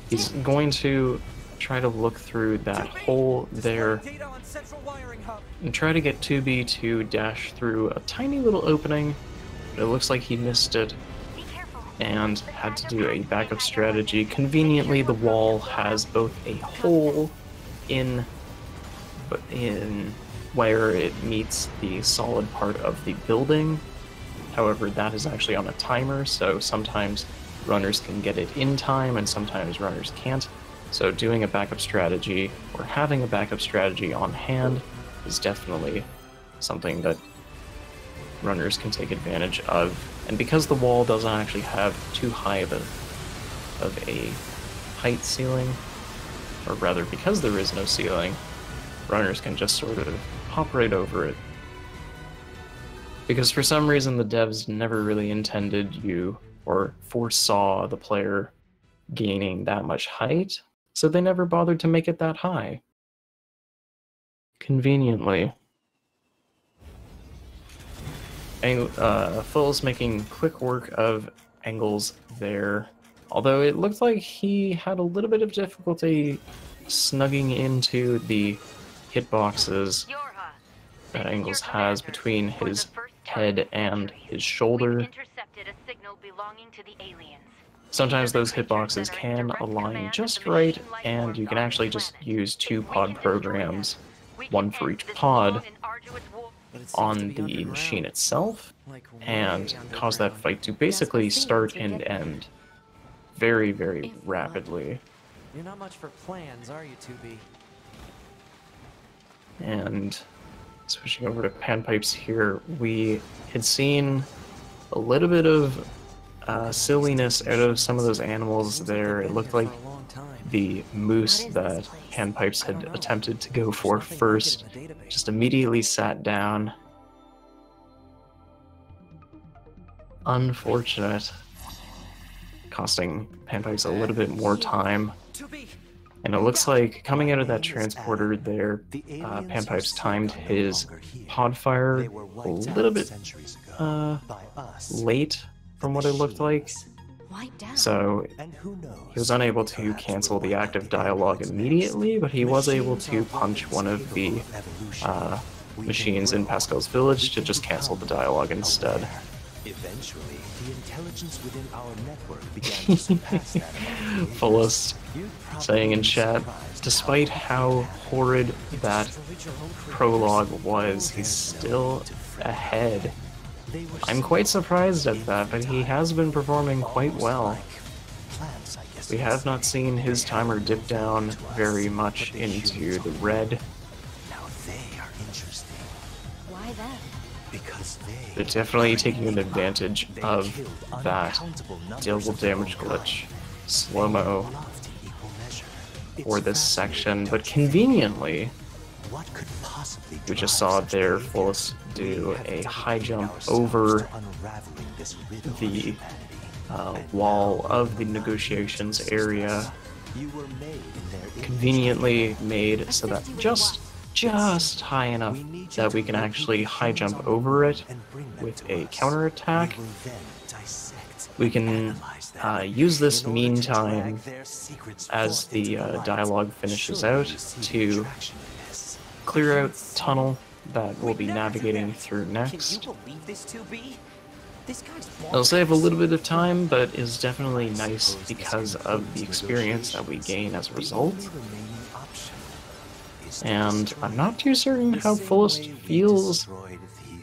Speaker 1: He's going to try to look through that hole there and try to get 2B to dash through a tiny little opening. But it looks like he missed it and had to do a backup strategy. Conveniently, the wall has both a hole in where it meets the solid part of the building. However, that is actually on a timer, so sometimes runners can get it in time and sometimes runners can't. So doing a backup strategy or having a backup strategy on hand is definitely something that runners can take advantage of. And because the wall doesn't actually have too high of a height ceiling, or rather because there is no ceiling, runners can just sort of hop right over it. Because for some reason the devs never really intended you or foresaw the player gaining that much height, so they never bothered to make it that high. Conveniently. Full's making quick work of Engels there, although it looked like he had a little bit of difficulty snugging into the hitboxes that Engels has between his head and his shoulder. Sometimes those hitboxes can align just right, and you can actually just use 2 pod programs, one for each pod, on the machine itself, and cause that fight to basically start and end very, very rapidly.
Speaker 5: You're not much for plans, are you, 2B?
Speaker 1: And switching over to Panpipes here, we had seen a little bit of silliness out of some of those animals there. It looked like the moose that Panpipes had attempted to go for first just immediately sat down. Unfortunate. Costing Panpipes a little bit more time. And it looks like coming out of that transporter there, Panpipes timed his pod fire a little bit late from what it looked like. So he was unable to cancel the active dialogue immediately, but he was able to punch one of the machines in Pascal's village to just cancel the dialogue instead.
Speaker 7: Eventually, the intelligence within our network began to surpass that of our
Speaker 1: Fullest saying in chat, despite how horrid that prologue was, he's still ahead. I'm quite surprised at that, but he has been performing quite well. We have not seen his timer dip down very much into the red.
Speaker 7: Now they are interesting.
Speaker 2: Why them?
Speaker 7: Because
Speaker 1: They're definitely taking an advantage of that double damage glitch, slow-mo, for this section, but conveniently,
Speaker 7: what could possibly
Speaker 1: we just saw their Fullest do a high jump over the wall of the negotiations area, conveniently made so that just high enough that we can actually high jump over it with a counterattack. We can use this meantime as the dialogue finishes out to clear out the tunnel that we'll be navigating through next. It'll save a little bit of time, but is definitely nice because of the experience that we gain as a result. And I'm not too certain how Fullest feels.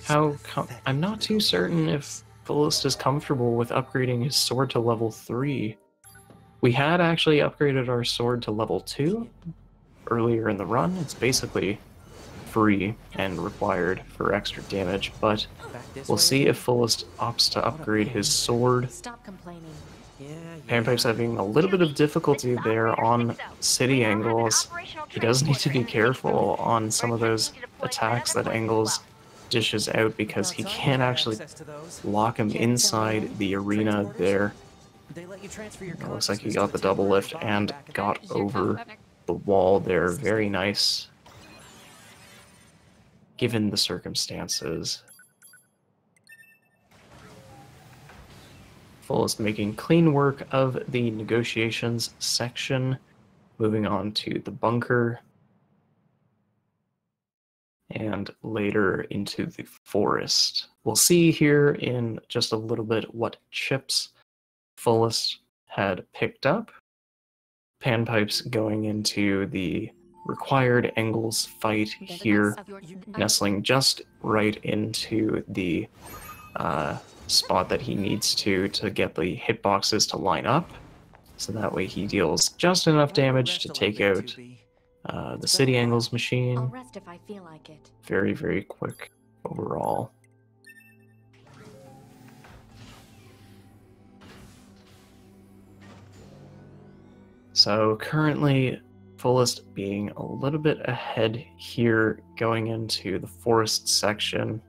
Speaker 1: I'm not too certain if Fullest is comfortable with upgrading his sword to level 3. We had actually upgraded our sword to level 2 earlier in the run. It's basically free and required for extra damage, but we'll see if Fullest opts to upgrade his sword.
Speaker 2: Stop complaining.
Speaker 1: Panpipes having a little bit of difficulty there on city angles. He does need to be careful on some of those attacks that Angles dishes out because he can't actually lock him inside the arena there. It looks like he got the double lift and got over the wall there. Very nice, given the circumstances. Fullest making clean work of the negotiations section. Moving on to the bunker. And later into the forest. We'll see here in just a little bit what chips Fullest had picked up. Panpipes going into the required Angles fight here, nestling just right into the spot that he needs to get the hitboxes to line up, so that way he deals just enough damage to take out the City Angles machine.
Speaker 2: I'll rest if I feel like it.
Speaker 1: Very, very quick overall. So currently, Fullest being a little bit ahead here going into the forest section.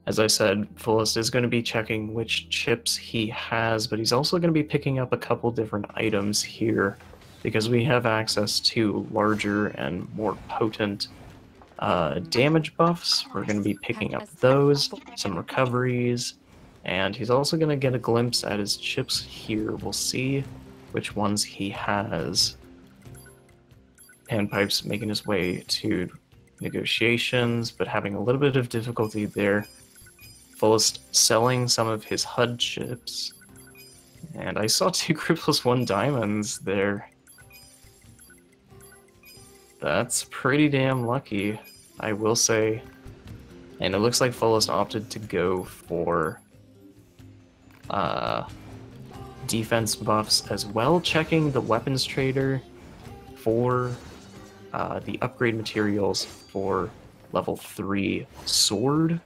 Speaker 1: As I said, Fullest is going to be checking which chips he has, but he's also going to be picking up a couple different items here because we have access to larger and more potent damage buffs. We're going to be picking up those, some recoveries, and he's also going to get a glimpse at his chips here. We'll see which ones he has. Panpipes making his way to negotiations, but having a little bit of difficulty there. Fullest selling some of his HUD chips. And I saw 2 cripples 1 diamonds there. That's pretty damn lucky, I will say. And it looks like Fullest opted to go for defense buffs as well, checking the weapons trader for the upgrade materials for level 3 sword.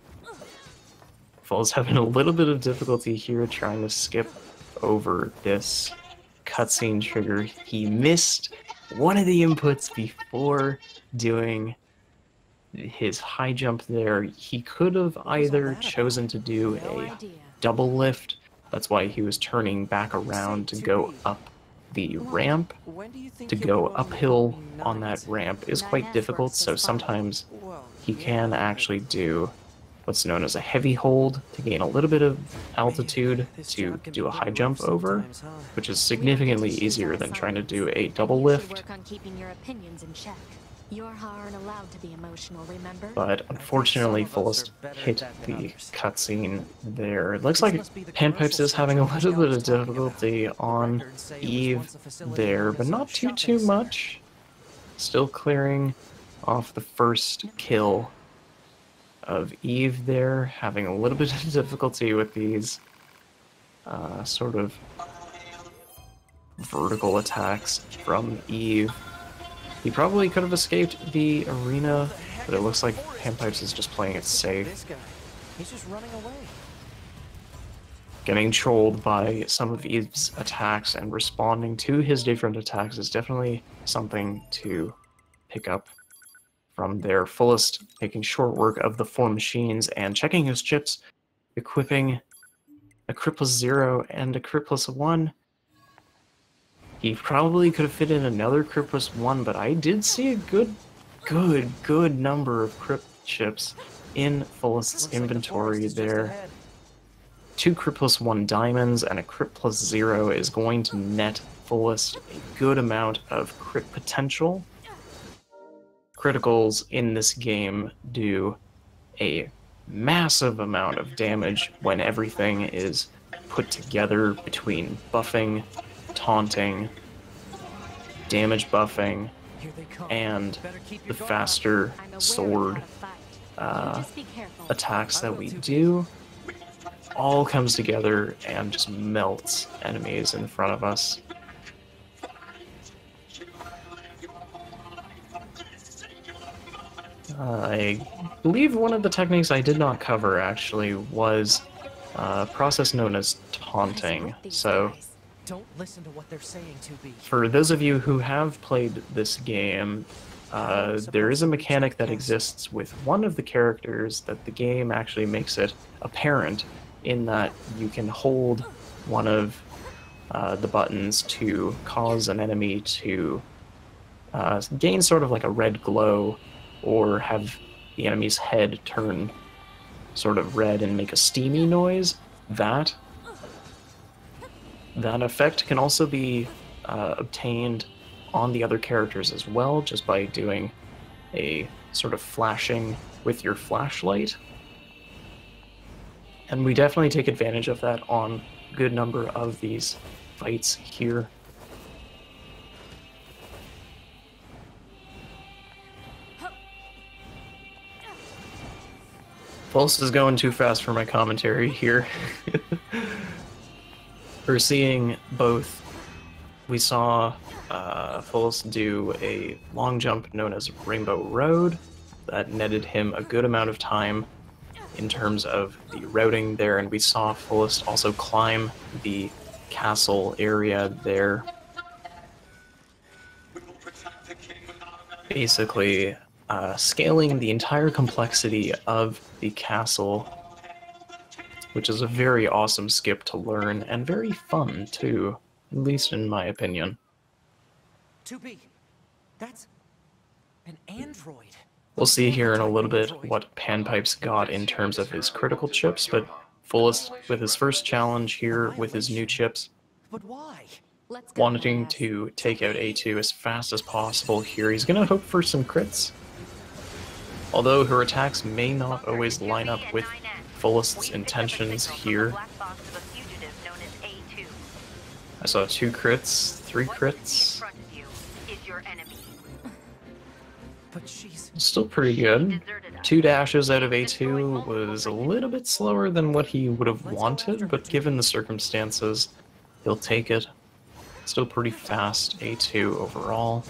Speaker 1: Fullest having a little bit of difficulty here trying to skip over this cutscene trigger. He missed one of the inputs before doing his high jump there. He could have either chosen to do a double lift. That's why he was turning back around to go up the ramp. To go uphill on that ramp is quite difficult, so sometimes he can actually do what's known as a heavy hold to gain a little bit of altitude to do a high jump over, which is significantly easier than trying to do a double lift.
Speaker 2: Work on keeping your opinions in check. Your aren't allowed to be emotional, remember?
Speaker 1: But unfortunately, Fullest hit the cutscene there. It looks like Panpipes is having a little bit of difficulty on Eve there, but not too much. Still clearing off the first kill of Eve there, having a little bit of difficulty with these sort of vertical attacks from Eve. He probably could have escaped the arena, but it looks like Panpipes is just playing it safe.
Speaker 5: This guy, he's just running away.
Speaker 1: Getting trolled by some of Eve's attacks and responding to his different attacks is definitely something to pick up from there. Fullest making short work of the 4 machines and checking his chips, equipping a crit plus 0 and a crit plus 1. He probably could have fit in another crit plus 1, but I did see a good number of crit chips in Fullest's inventory there. 2 crit plus 1 diamonds and a crit plus 0 is going to net Fullest a good amount of crit potential. Criticals in this game do a massive amount of damage when everything is put together between buffing, taunting, damage buffing, and the faster sword attacks that we do. All comes together and just melts enemies in front of us. I believe one of the techniques I did not cover actually was a process known as taunting. So
Speaker 5: Don't listen to what they're saying, 2B.
Speaker 1: for those of you who have played this game, there is a mechanic that exists with one of the characters that the game actually makes it apparent in that you can hold one of the buttons to cause an enemy to gain sort of like a red glow, or have the enemy's head turn sort of red and make a steamy noise. That effect can also be obtained on the other characters as well, just by doing a sort of flashing with your flashlight. And we definitely take advantage of that on a good number of these fights here. Fullest is going too fast for my commentary here. We're seeing both. We saw Fullest do a long jump known as Rainbow Road that netted him a good amount of time in terms of the routing there, and we saw Fullest also climb the castle area there. Basically, scaling the entire complexity of the castle, which is a very awesome skip to learn, and very fun too, at least in my opinion.
Speaker 5: 2B, that's an android.
Speaker 1: We'll see here in a little bit what Panpipes got in terms of his critical chips, but Fullest, with his first challenge here with his new chips,
Speaker 5: But why?
Speaker 2: Let's go,
Speaker 1: wanting
Speaker 2: Jazz.
Speaker 1: to take out A2 as fast as possible here. He's going to hope for some crits, although her attacks may not always line up with Fullest's intentions here. I saw 2 crits, 3 crits.
Speaker 5: But she's...
Speaker 1: Still pretty good. 2 dashes out of A2 was a little bit slower than what he would have wanted, but given the circumstances, he'll take it. Still pretty fast A2 overall.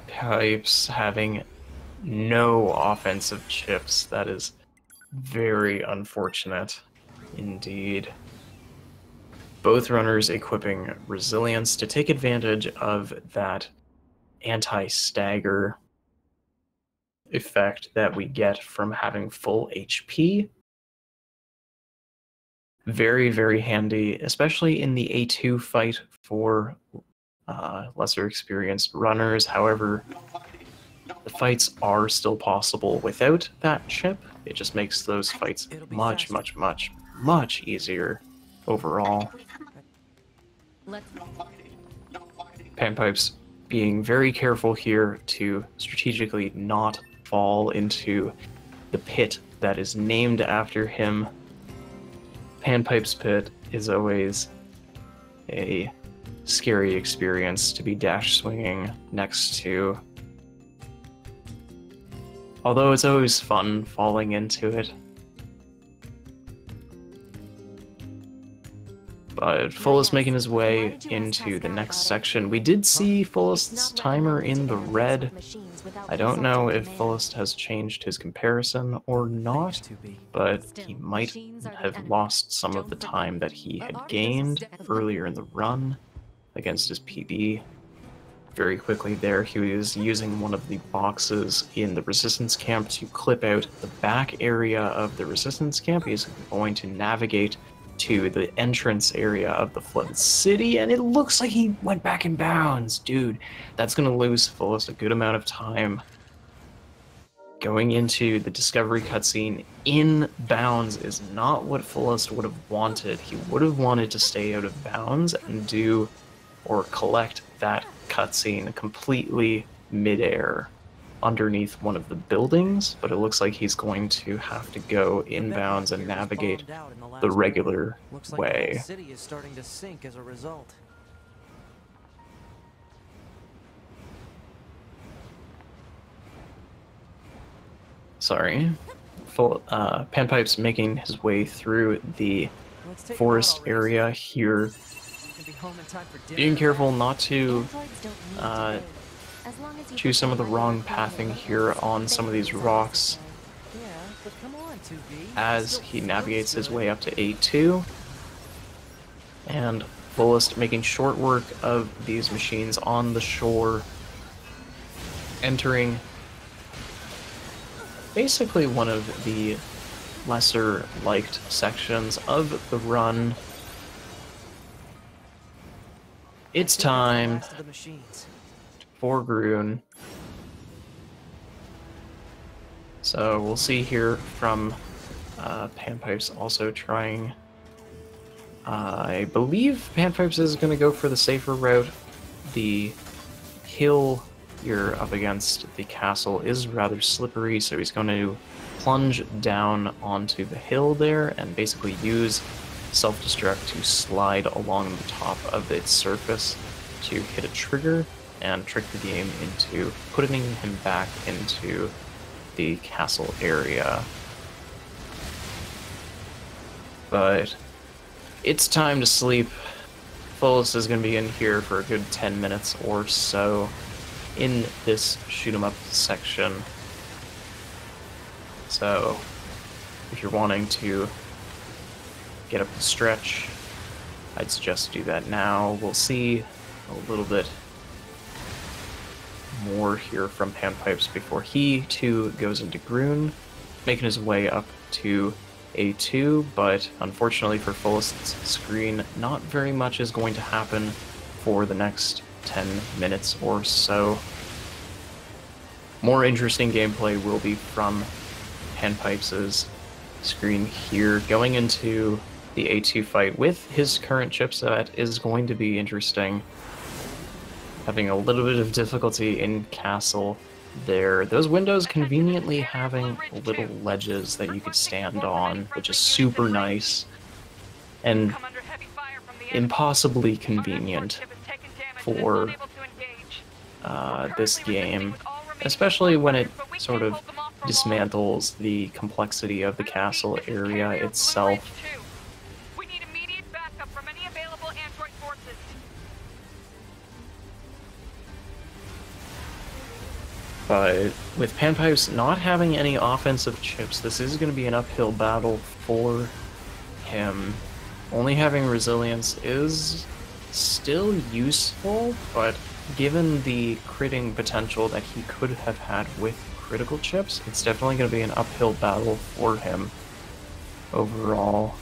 Speaker 1: Pipes having no offensive chips. That is very unfortunate indeed. Both runners equipping resilience to take advantage of that anti-stagger effect that we get from having full HP. Very, very handy, especially in the A2 fight for lesser experienced runners. However, the fights are still possible without that chip. It just makes those fights much easier overall.
Speaker 2: Let's...
Speaker 1: Panpipes being very careful here to strategically not fall into the pit that is named after him. Panpipes pit is always a scary experience to be dash swinging next to. Although it's always fun falling into it. But Fullest making his way into the next section. We did see Fullest's timer in the red. I don't know if Fullest has changed his comparison or not, but he might have lost some of the time that he had gained earlier in the run against his PB. Very quickly there, he was using one of the boxes in the resistance camp to clip out the back area of the resistance camp. He's going to navigate to the entrance area of the flooded city, and it looks like he went back in bounds. Dude, that's going to lose Fullest a good amount of time. Going into the discovery cutscene in bounds is not what Fullest would have wanted. He would have wanted to stay out of bounds and do or collect that cutscene completely midair underneath one of the buildings, but it looks like he's going to have to go inbounds and navigate the regular way.
Speaker 5: The city is starting to sink as a result.
Speaker 1: Sorry. Panpipes making his way through the forest area here. Being careful not to choose some of the wrong pathing here on some of these rocks as he navigates his way up to A2. And Fullest making short work of these machines on the shore, entering basically one of the lesser liked sections of the run. It's time for Groon. So we'll see here from Panpipes also trying. I believe Panpipes is going to go for the safer route. The hill you're up against the castle is rather slippery, so he's going to plunge down onto the hill there and basically use self-destruct to slide along the top of its surface to hit a trigger and trick the game into putting him back into the castle area. But it's time to sleep. Fullest is going to be in here for a good 10 minutes or so in this shoot-'em-up section. So if you're wanting to get up the stretch, I'd suggest do that now. We'll see a little bit more here from Panpipes before he too goes into Groon, making his way up to A2, but unfortunately for Fullest's screen, not very much is going to happen for the next 10 minutes or so. More interesting gameplay will be from Panpipes' screen here. Going into the A2 fight with his current chipset is going to be interesting. Having a little bit of difficulty in castle there. Those windows conveniently having little ledges that you could stand on, which is super nice and impossibly convenient for this game, especially when it sort of dismantles the complexity of the castle area itself. But with Panpipes not having any offensive chips, this is going to be an uphill battle for him. Only having resilience is still useful, but given the critting potential that he could have had with critical chips, it's definitely going to be an uphill battle for him overall.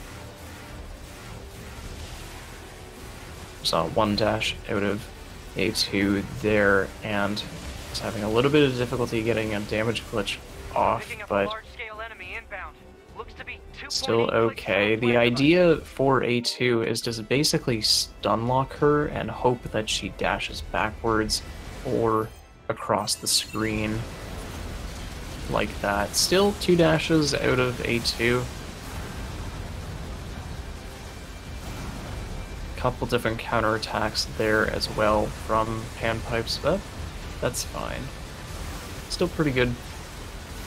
Speaker 1: Saw one dash out of A2 there, and was having a little bit of difficulty getting a damage glitch off, but
Speaker 4: Looks to be 2.8
Speaker 1: Still
Speaker 4: clicks
Speaker 1: okay.
Speaker 4: per
Speaker 1: The
Speaker 4: play.
Speaker 1: idea for A2 is to basically stun lock her and hope that she dashes backwards or across the screen like that. Still 2 dashes out of A2. Couple different counterattacks there as well from Panpipes, but that's fine. Still pretty good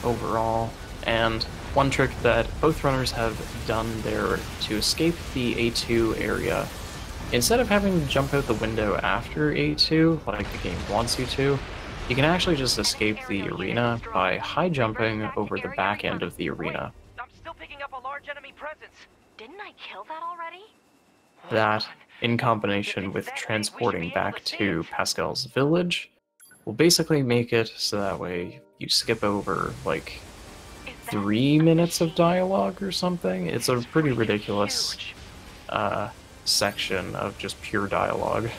Speaker 1: overall. And one trick that both runners have done there to escape the A2 area, instead of having to jump out the window after A2, like the game wants you to, you can actually just escape the arena by high jumping over the back end of the arena.
Speaker 4: I'm still picking up a large enemy presence.
Speaker 3: Didn't I kill that already?
Speaker 1: That, in combination with transporting back to Pascal's village, will basically make it so that way you skip over, like, 3 minutes of dialogue or something. It's a pretty ridiculous section of just pure dialogue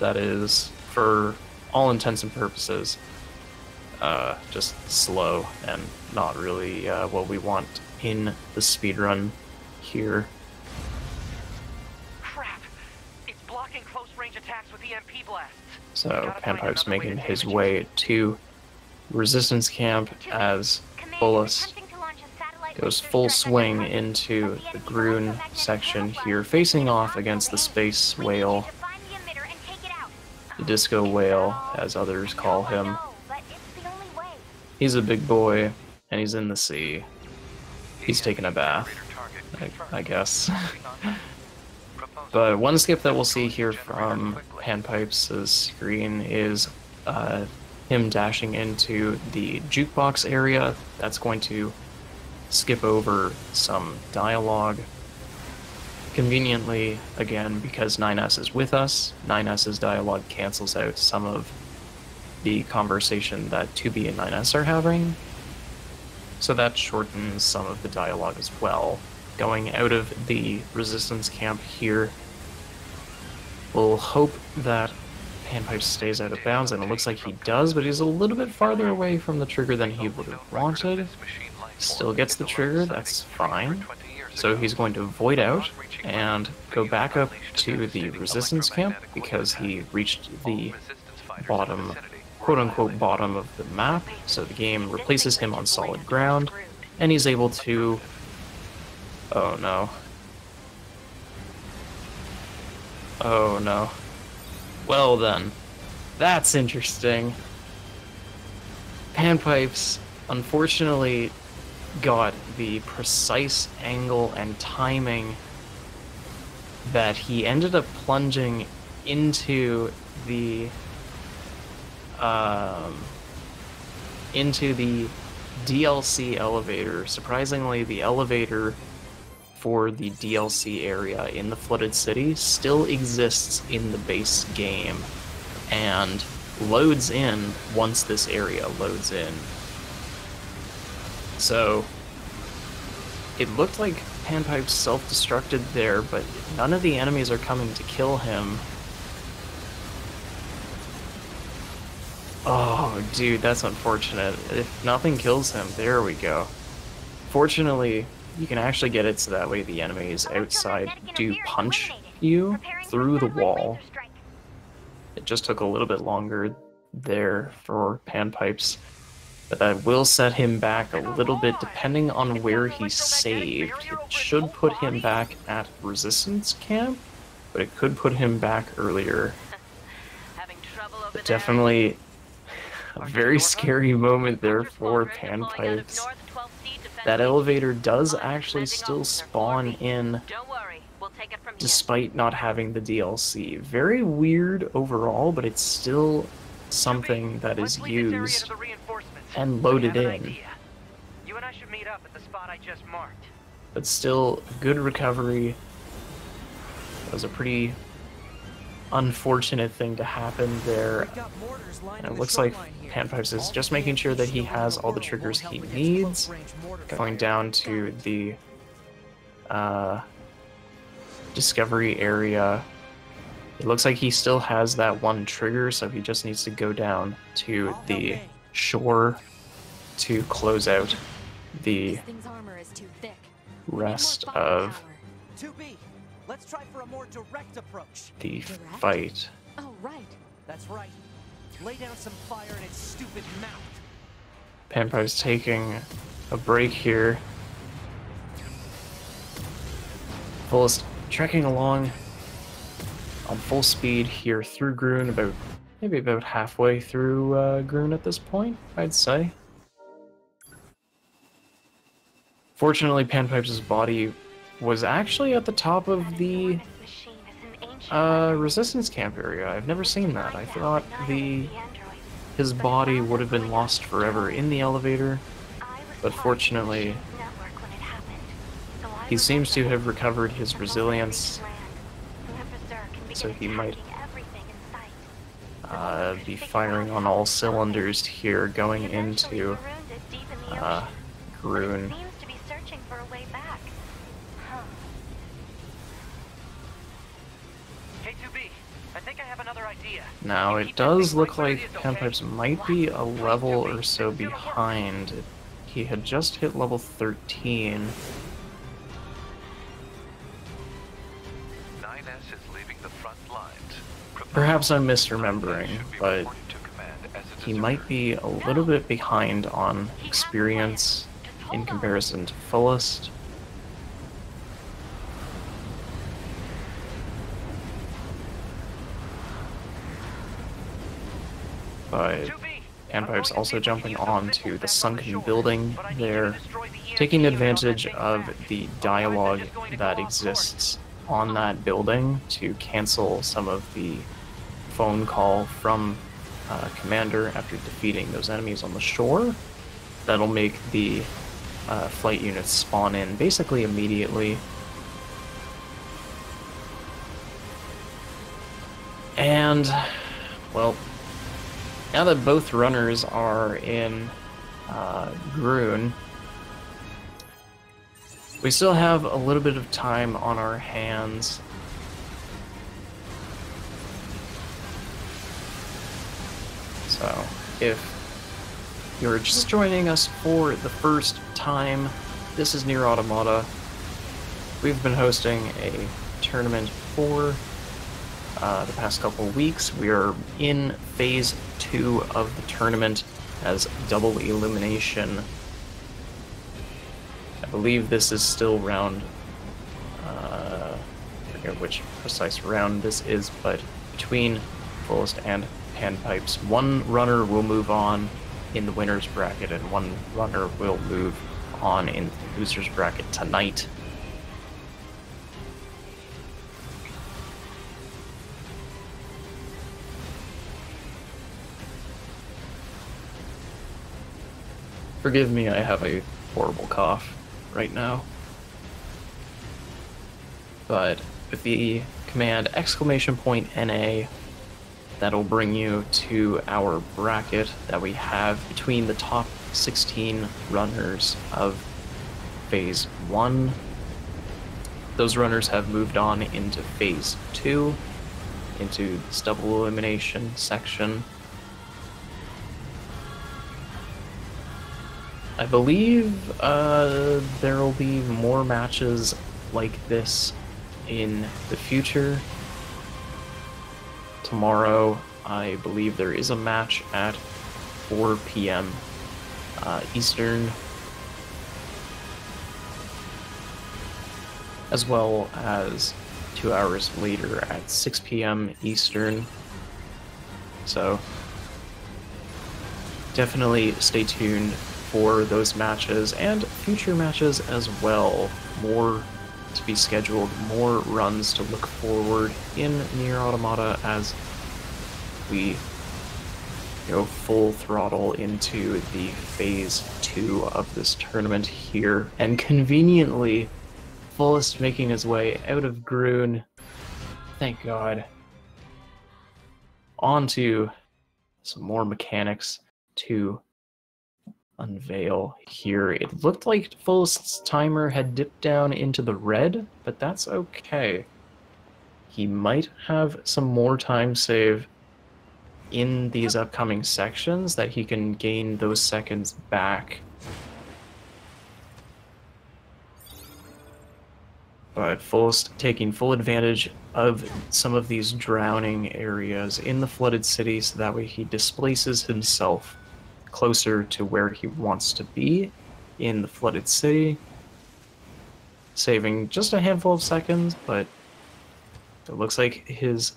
Speaker 1: that is, for all intents and purposes, just slow and not really what we want in the speedrun here.
Speaker 4: Crap! It's blocking close range attacks with EMP blasts.
Speaker 1: So Panpipes making his way to Resistance Camp as Fullest goes full swing into the Groon section here, facing off against the Space Whale, the Disco Whale, as others call him. He's a big boy, and he's in the sea. He's taking a bath, I guess. But one skip that we'll see here from Panpipes' screen is him dashing into the jukebox area. That's going to skip over some dialogue. Conveniently, again, because 9S is with us, 9S's dialogue cancels out some of the conversation that 2B and 9S are having. So that shortens some of the dialogue as well. Going out of the Resistance Camp here, we'll hope that Panpipes stays out of bounds, and it looks like he does, but he's a little bit farther away from the trigger than he would have wanted. Still gets the trigger, that's fine. So he's going to void out and go back up to the Resistance Camp because he reached the bottom, quote-unquote bottom of the map, so the game replaces him on solid ground, and he's able to... Oh no. Oh no. Well then, that's interesting. Panpipes, unfortunately, got the precise angle and timing that he ended up plunging into the DLC elevator. Surprisingly, the elevator for the DLC area in the Flooded City still exists in the base game and loads in once this area loads in. So it looked like Panpipes self-destructed there, but none of the enemies are coming to kill him. Oh, dude, that's unfortunate. If nothing kills him, there we go. Fortunately, you can actually get it so that way the enemies outside do punch you through the wall. It just took a little bit longer there for Panpipes, but that will set him back a little bit depending on where he saved. It should put him back at Resistance Camp, but it could put him back earlier. But definitely a very scary moment there for Panpipes. That elevator does actually still spawn in despite not having the DLC. Very weird overall, but it's still something that is used and loaded in.
Speaker 4: You and I should meet up at the spot I just marked.
Speaker 1: But still, good recovery. That was a pretty unfortunate thing to happen there. And it looks like Panpipes is just making sure that he has all the triggers he needs. Going down to the discovery area. It looks like he still has that one trigger, so he just needs to go down to the shore to close out the
Speaker 2: This thing's armor is too thick.
Speaker 1: rest
Speaker 2: We need more
Speaker 1: of
Speaker 2: firepower.
Speaker 5: 2B, let's try for a more direct approach.
Speaker 1: the
Speaker 2: Direct?
Speaker 1: fight.
Speaker 2: Oh, right.
Speaker 5: That's right. Lay down some fire in its stupid mouth.
Speaker 1: Panpipes taking a break here. Fullest trekking along on full speed here through Grun, maybe about halfway through Grun at this point, I'd say. Fortunately, Panpipes' body was actually at the top of the resistance camp area. I've never seen that. I thought his body would have been lost forever in the elevator, but fortunately, he seems to have recovered his resilience, so he might be firing on all cylinders here going into Grun.
Speaker 4: K2B, I think I have another idea.
Speaker 1: Now, it does look like Panpipes might be a level or so behind. He had just hit level 13.
Speaker 8: 9S is leaving the front lines.
Speaker 1: Perhaps I'm misremembering, but he might be a little bit behind on experience in comparison to Fullest. But Panpipes also jumping onto the sunken building there, taking advantage of the dialogue that exists on that building to cancel some of the phone call from Commander after defeating those enemies on the shore. That'll make the flight units spawn in basically immediately. And, well, now that both runners are in Grun, we still have a little bit of time on our hands. So, if you're just joining us for the first time, this is NieR Automata. We've been hosting a tournament for the past couple weeks. We are in phase 2 of the tournament as double elimination. I believe this is still round, I forget which precise round this is, but between Fullest and Panpipes, one runner will move on in the winner's bracket and one runner will move on in the loser's bracket tonight. Forgive me, I have a horrible cough right now. But with the command !NA, that'll bring you to our bracket that we have between the top 16 runners of phase 1. Those runners have moved on into phase 2, into this double elimination section. I believe there will be more matches like this in the future. Tomorrow, I believe there is a match at 4 p.m. Eastern, as well as 2 hours later at 6 p.m. Eastern. So definitely stay tuned for those matches and future matches as well. More to be scheduled, more runs to look forward in NieR Automata as we go full throttle into the phase 2 of this tournament here. And conveniently, Fullest making his way out of Grun, thank God, onto some more mechanics to unveil here. It looked like Fullest's timer had dipped down into the red, but that's okay. He might have some more time save in these upcoming sections that he can gain those seconds back But Fullest taking full advantage of some of these drowning areas in the flooded city, so that way he displaces himself closer to where he wants to be in the flooded city, saving just a handful of seconds, but it looks like his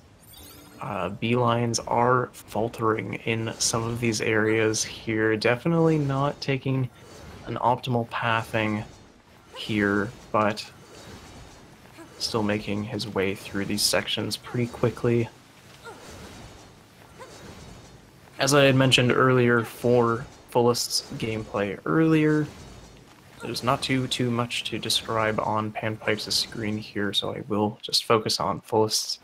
Speaker 1: beelines are faltering in some of these areas here. Definitely not taking an optimal pathing here, but still making his way through these sections pretty quickly. As I had mentioned earlier for Fullest's gameplay earlier, there's not too much to describe on Panpipes' screen here, so I will just focus on Fullest's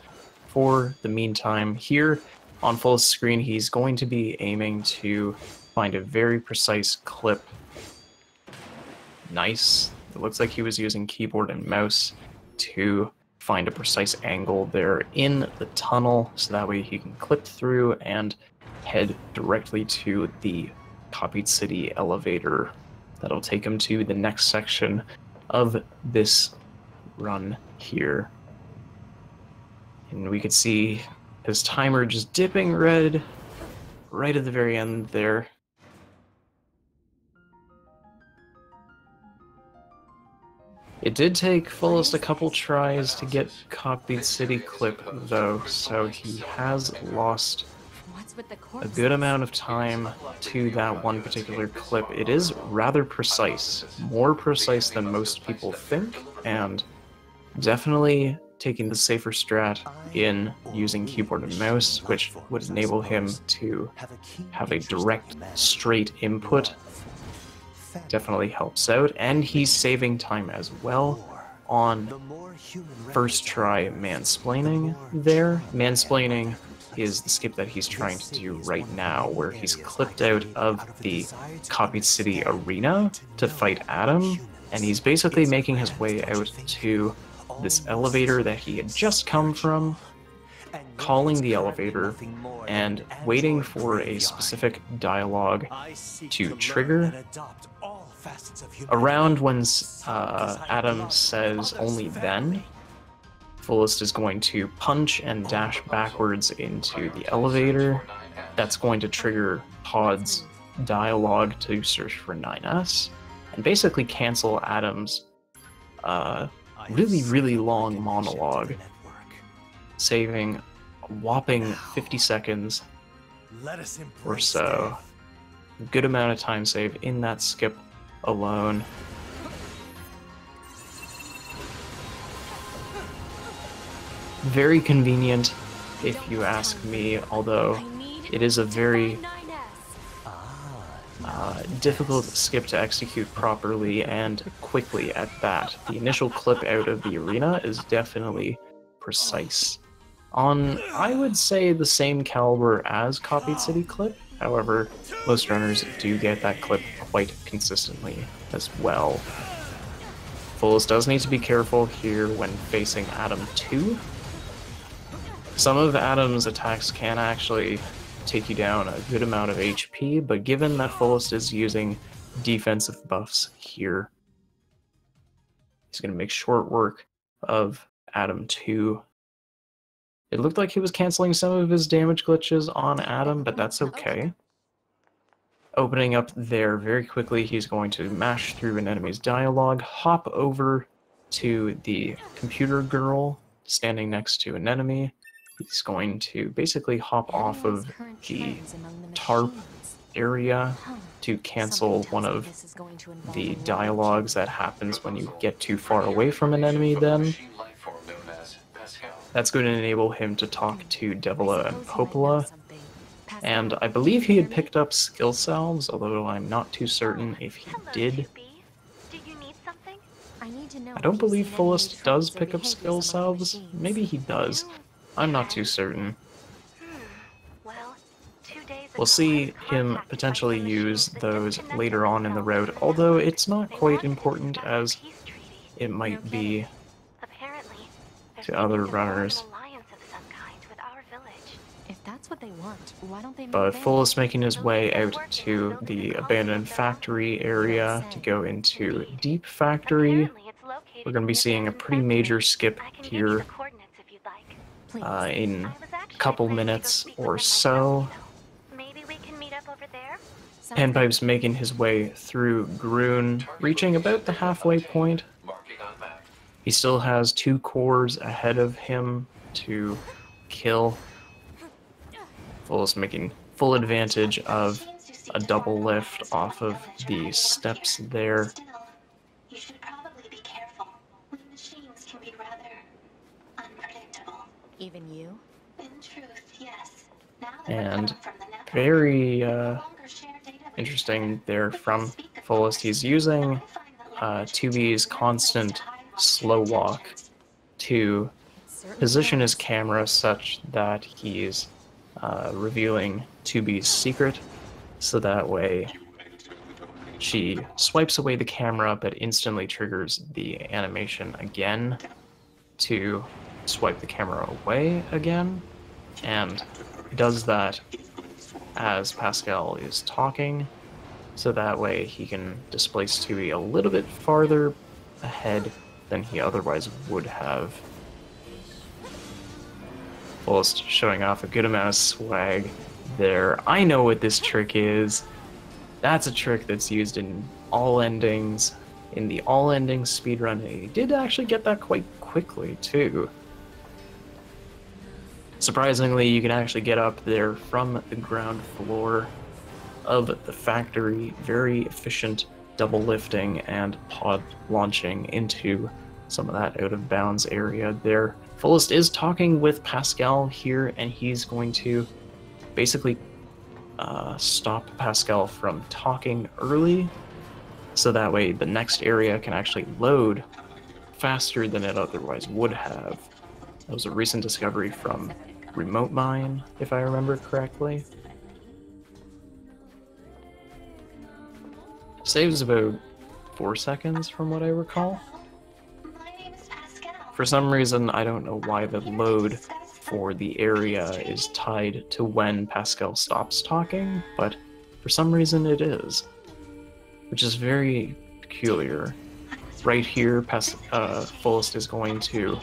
Speaker 1: for the meantime. Here on Fullest's screen, he's going to be aiming to find a very precise clip. Nice. It looks like he was using keyboard and mouse to find a precise angle there in the tunnel, so that way he can clip through and head directly to the copied city elevator. That'll take him to the next section of this run here. And we could see his timer just dipping red right at the very end there. It did take Fullest a couple tries to get copied city clip though, so he has lost a good amount of time to that one particular clip. It is rather precise, more precise than most people think, and definitely taking the safer strat in using keyboard and mouse, which would enable him to have a direct, straight input. Definitely helps out, and he's saving time as well on first try mansplaining there. Mansplaining is the skip that he's trying to do right now, where he's clipped out of the copied city arena to fight Adam, and he's basically making his way out to this elevator that he had just come from, calling the elevator and waiting for a specific dialogue to trigger. Around when Adam says only then, Fullest is going to punch and dash backwards into the elevator. That's going to trigger Todd's dialogue to search for 9S, and basically cancel Adam's really long monologue, saving a whopping 50 seconds or so. A good amount of time saved in that skip alone. Very convenient, if you ask me, although it is a very difficult skip to execute properly and quickly at that. The initial clip out of the arena is definitely precise. On, I would say, the same caliber as copied city clip. However, most runners do get that clip quite consistently as well. Fullest does need to be careful here when facing Adam 2. Some of Adam's attacks can actually take you down a good amount of HP, but given that Fullest is using defensive buffs here, he's going to make short work of Adam 2. It looked like he was canceling some of his damage glitches on Adam, but that's okay. Opening up there very quickly, he's going to mash through an enemy's dialogue, hop over to the computer girl standing next to an enemy. He's going to basically hop off of the tarp area to cancel one of the dialogues that happens when you get too far away from an enemy then. That's going to enable him to talk to Devila and Popola. And I believe he had picked up skill salves, although I'm not too certain if he did. I don't believe Fullest does pick up skill salves. Maybe he does. I'm not too certain. We'll see him potentially use those later on in the road, although it's not quite important as it might be to other runners. But Fullest making his way out to the abandoned factory area to go into Deep Factory.
Speaker 3: It's located
Speaker 1: we're going to be
Speaker 3: in
Speaker 1: seeing a
Speaker 3: Nippon's
Speaker 1: pretty major
Speaker 3: investment.
Speaker 1: skip
Speaker 3: I can give you
Speaker 1: here
Speaker 3: the coordinates if you'd like.
Speaker 2: Please.
Speaker 1: in
Speaker 3: I
Speaker 1: a
Speaker 3: was actually
Speaker 1: couple
Speaker 3: planning to go
Speaker 1: minutes
Speaker 3: speak
Speaker 1: or
Speaker 3: with them
Speaker 1: so.
Speaker 3: myself, you know. Maybe we can meet up over there?
Speaker 2: Sounds good.
Speaker 1: Panpipes making his way through Groon, reaching about the halfway point.
Speaker 6: Marking on map.
Speaker 1: He still has 2 cores ahead of him to kill. Fullest making full advantage of a double lift off of the steps there.
Speaker 9: You should probably be careful. We machines can be rather unpredictable.
Speaker 2: Even you?
Speaker 9: In truth, yes. Now that we're
Speaker 1: And
Speaker 9: coming from the network,
Speaker 1: very
Speaker 9: we no longer share data with
Speaker 1: interesting
Speaker 9: each
Speaker 1: there
Speaker 9: other.
Speaker 1: from Fullest. He's using
Speaker 9: I find the language
Speaker 1: 2B's
Speaker 9: is one
Speaker 1: constant
Speaker 9: place to hide
Speaker 1: slow
Speaker 9: long-term
Speaker 1: walk
Speaker 9: tensions.
Speaker 1: to
Speaker 2: It certainly
Speaker 1: position his
Speaker 2: does.
Speaker 1: camera such that he's revealing 2B's secret, so that way she swipes away the camera but instantly triggers the animation again to swipe the camera away again, and does that as Pascal is talking, so that way he can displace 2B a little bit farther ahead than he otherwise would have. Fullest showing off a good amount of swag there. I know what this trick is. That's a trick that's used in all endings. In the all endings speedrun, and he did actually get that quite quickly too. Surprisingly, you can actually get up there from the ground floor of the factory. Very efficient double lifting and pod launching into some of that out of bounds area there. Fullest is talking with Pascal here, and he's going to basically stop Pascal from talking early, so that way the next area can actually load faster than it otherwise would have. That was a recent discovery from Remote Mine, if I remember correctly. Saves about 4 seconds from what I recall.
Speaker 9: My name is Pascal.
Speaker 1: For some reason, I don't know why the load for the area is tied to when Pascal stops talking, but for some reason it is, which is very peculiar. Right here, Fullest is going to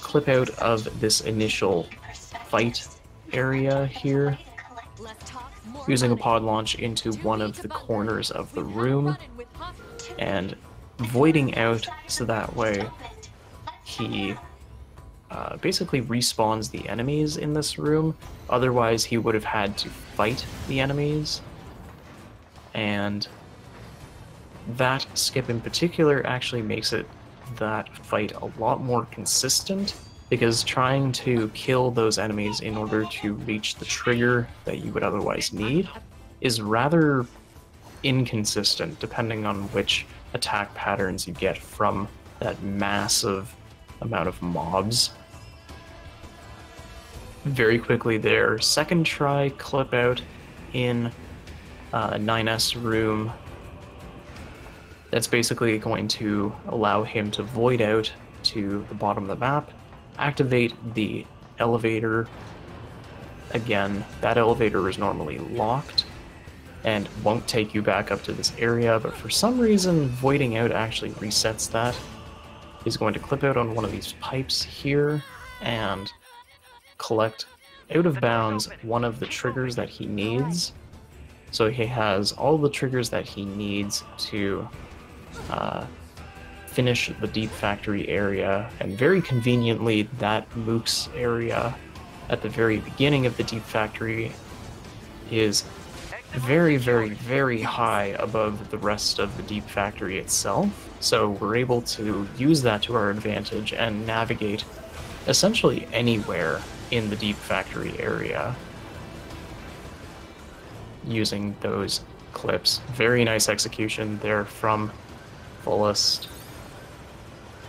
Speaker 1: clip out of this initial fight area here, using a pod launch into one of the corners of the room, and voiding out so that way he basically respawns the enemies in this room. Otherwise, he would have had to fight the enemies. And that skip in particular actually makes that fight a lot more consistent, because trying to kill those enemies in order to reach the trigger that you would otherwise need is rather inconsistent depending on which attack patterns you get from that massive amount of mobs. Very quickly there, second try clip out in 9S room. That's basically going to allow him to void out to the bottom of the map, activate the elevator. Again, that elevator is normally locked and won't take you back up to this area, but for some reason voiding out actually resets that. He's going to clip out on one of these pipes here and collect out of bounds one of the triggers that he needs. So he has all the triggers that he needs to finish the Deep Factory area, and very conveniently that Mooks area at the very beginning of the Deep Factory is very, very, very high above the rest of the Deep Factory itself, so we're able to use that to our advantage and navigate essentially anywhere in the Deep Factory area using those clips. Very nice execution there from Fullest.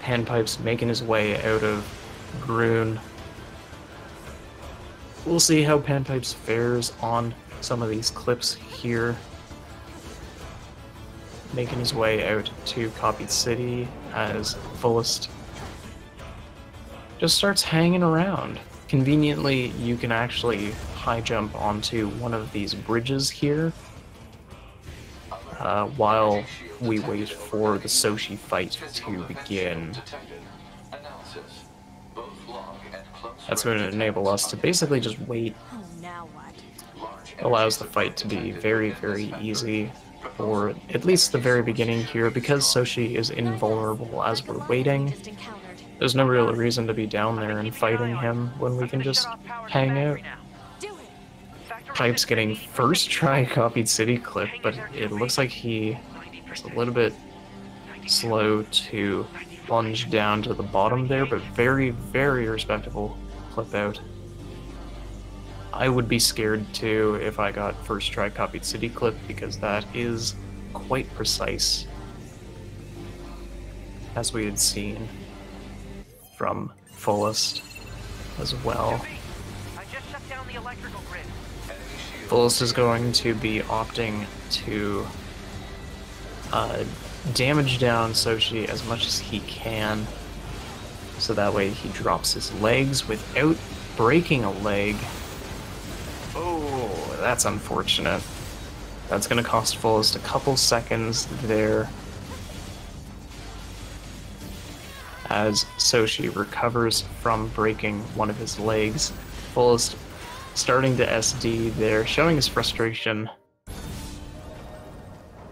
Speaker 1: Panpipes making his way out of Groon. We'll see how Panpipes fares on some of these clips here. Making his way out to Copied City as Fullest just starts hanging around. Conveniently, you can actually high jump onto one of these bridges here while we wait for the Soshi fight to begin.
Speaker 6: Analysis. Both long and close
Speaker 1: That's going to enable us to basically just wait.
Speaker 2: Oh, now what?
Speaker 1: Allows the fight to be very, very easy for at least the very beginning here, because Soshi is invulnerable as we're waiting. There's no real reason to be down there and fighting him when we can just hang out. Pipes getting first try copied city clip, but it looks like he is a little bit slow to plunge down to the bottom there, but very, very respectable clip out. I would be scared too if I got first try copied city clip, because that is quite precise, as we had seen from Fullest as well.
Speaker 4: I just shut down the electrical grid.
Speaker 1: Fullest is going to be opting to damage down Soshi as much as he can, so that way he drops his legs without breaking a leg. Oh, that's unfortunate. That's going to cost Fullest a couple seconds there, as Soshi recovers from breaking one of his legs. Fullest starting to SD there, showing his frustration.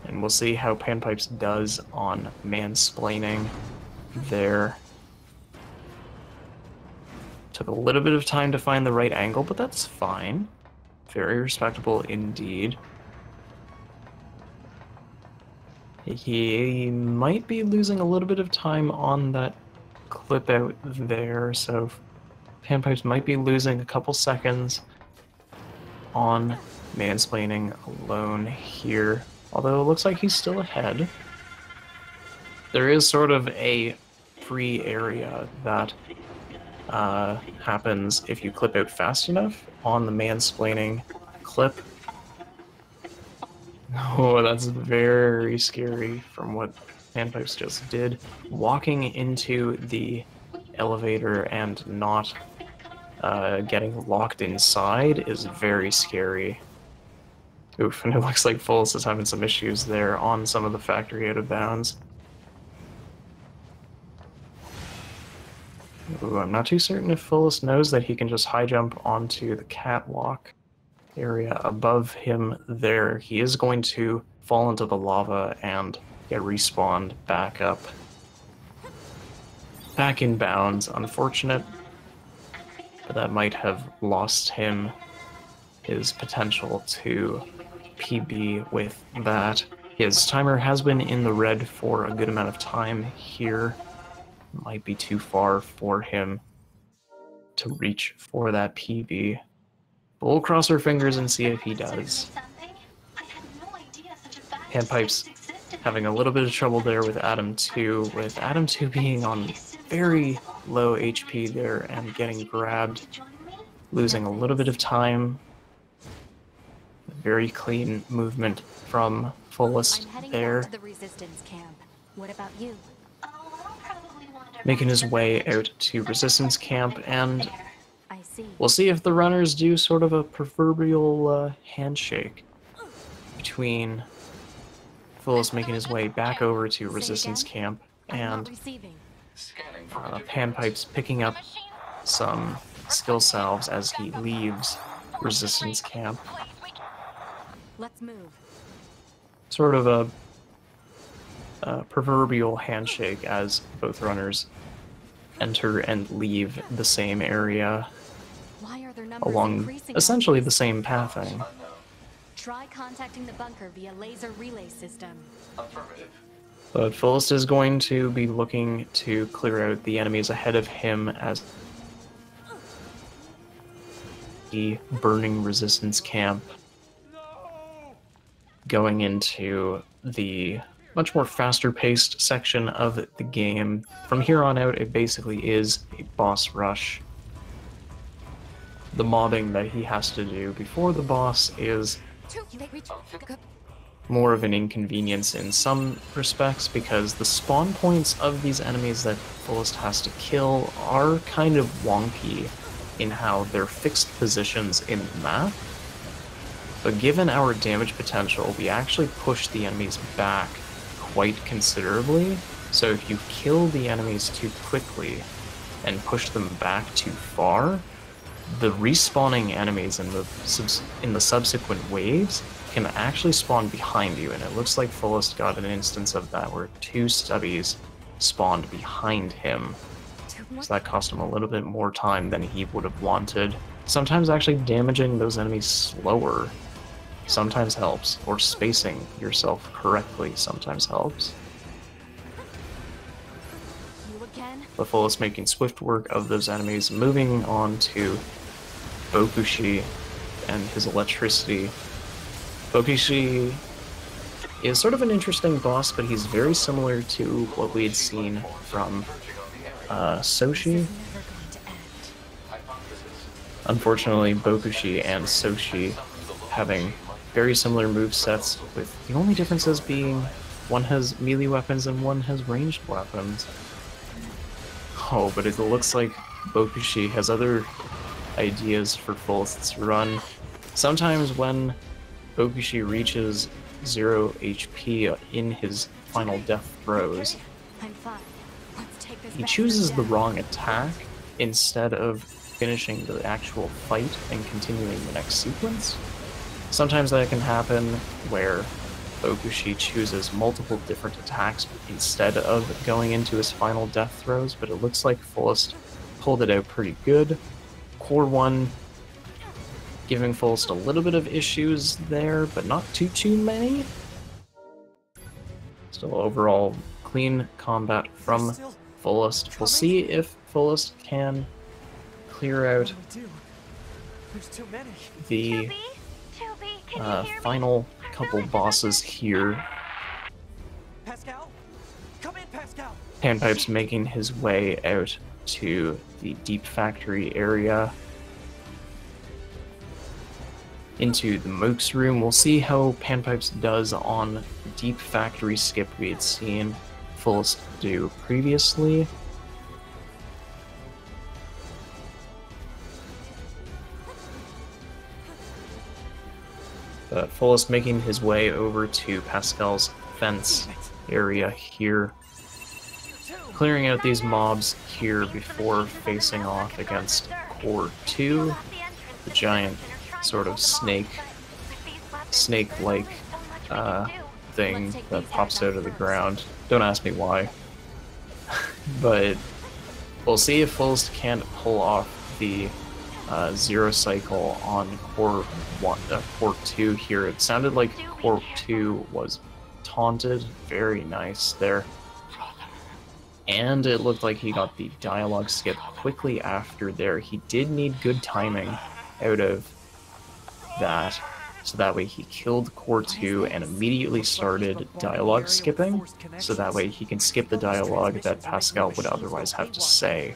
Speaker 1: And we'll see how Panpipes does on mansplaining there. Took a little bit of time to find the right angle, but that's fine. Very respectable indeed. He might be losing a little bit of time on that clip out there, so Panpipes might be losing a couple seconds on mansplaining alone here. Although it looks like he's still ahead. There is sort of a free area that happens if you clip out fast enough on the mansplaining clip. Oh, that's very scary from what Panpipes just did. Walking into the elevator and not getting locked inside is very scary. Oof, and it looks like Fullest is having some issues there on some of the factory out of bounds. Ooh, I'm not too certain if Fullest knows that he can just high jump onto the catwalk area above him there. He is going to fall into the lava and get respawned back up. Back in bounds, unfortunate. But that might have lost him his potential to PB with that. His timer has been in the red for a good amount of time here. Might be too far for him to reach for that PB. But we'll cross our fingers and see if he does. Panpipes having a little bit of trouble there with Adam 2, with Adam 2 being on very low HP there and getting grabbed, losing a little bit of time. Very clean movement from Fullest there.
Speaker 2: To the resistance camp. What about you?
Speaker 1: Making his way out to resistance camp, and
Speaker 2: I see.
Speaker 1: we'll see if the runners do sort of a proverbial handshake between Fullest making his way back over to resistance camp and Panpipes picking up some skill salves as he leaves resistance camp.
Speaker 2: Let's move.
Speaker 1: Sort of a proverbial handshake as both runners enter and leave the same area
Speaker 2: Why are their numbers
Speaker 1: along
Speaker 2: increasing?
Speaker 1: essentially the same pathing.
Speaker 2: Try contacting the bunker via laser relay system.
Speaker 6: Affirmative.
Speaker 1: But Fullest is going to be looking to clear out the enemies ahead of him as the burning resistance camp, going into the much more faster-paced section of the game. From here on out, it basically is a boss rush. The mobbing that he has to do before the boss is more of an inconvenience in some respects, because the spawn points of these enemies that Fullest has to kill are kind of wonky in how they're fixed positions in the map. but given our damage potential, we actually push the enemies back quite considerably. So if you kill the enemies too quickly and push them back too far, the respawning enemies in the subsequent waves can actually spawn behind you, and it looks like Fullest got an instance of that where 2 stubbies spawned behind him. So that cost him a little bit more time than he would have wanted. Sometimes actually damaging those enemies slower sometimes helps, or spacing yourself correctly sometimes helps. But Fullest making swift work of those enemies, moving on to Bokushi and his electricity. Bokushi is sort of an interesting boss, but he's very similar to what we had seen from Soshi. Unfortunately, Bokushi and Soshi having very similar movesets, with the only differences being one has melee weapons and one has ranged weapons. Oh, but it looks like Bokushi has other ideas for Fullest's run. Sometimes when Bokushi reaches 0 HP in his final death throws, he chooses the wrong attack instead of finishing the actual fight and continuing the next sequence. Sometimes that can happen where Bokushi chooses multiple different attacks instead of going into his final death throws, but it looks like Fullest pulled it out pretty good. Core 1 giving Fullest a little bit of issues there, but not too many. Still overall clean combat from Fullest. We'll see if Fullest can clear out the final couple bosses here. Panpipes making his way out to the Deep Factory area, into the Mook's room. We'll see how Panpipes does on the Deep Factory skip we had seen Fullest do previously. But Fullest making his way over to Pascal's fence area here, clearing out these mobs here before facing off against Core 2, the giant sort of snake-like thing that pops out of the ground. Don't ask me why. But we'll see if Fullest can pull off the zero cycle on Core 2 here. It sounded like Core 2 was taunted. Very nice there. And it looked like he got the dialogue skip quickly after there. He did need good timing out of that, so that way he killed Core 2 and immediately started dialogue skipping, so that way he can skip the dialogue that Pascal would otherwise have to say.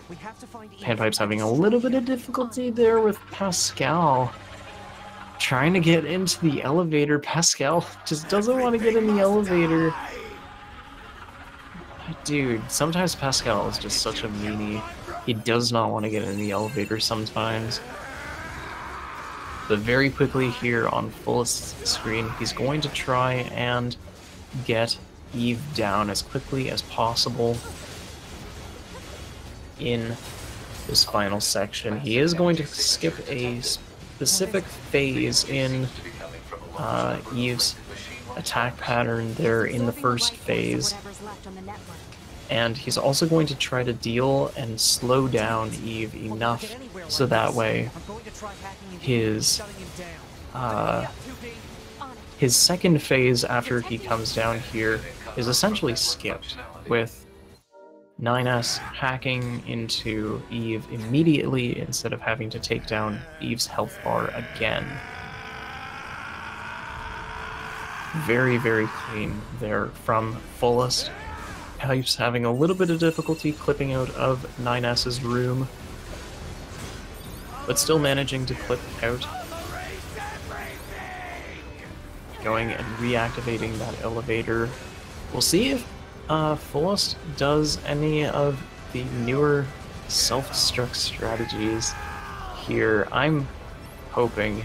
Speaker 1: Panpipes having a little bit of difficulty there with Pascal. Trying to get into the elevator. Pascal just doesn't want to get in the elevator. Dude, sometimes Pascal is just such a meanie. He does not want to get in the elevator sometimes. But very quickly here on Fullest's screen, he's going to try and get Eve down as quickly as possible in this final section. He is going to skip a specific phase in Eve's attack pattern there in the first phase. And he's also going to try to deal and slow down Eve enough so that way his second phase after he comes down here is essentially skipped, with 9S hacking into Eve immediately instead of having to take down Eve's health bar again. Very, very clean there from Fullest. Pipes having a little bit of difficulty clipping out of 9S's room, but still managing to clip out. Going and reactivating that elevator. We'll see if Fullest does any of the newer self-destruct strategies here. I'm hoping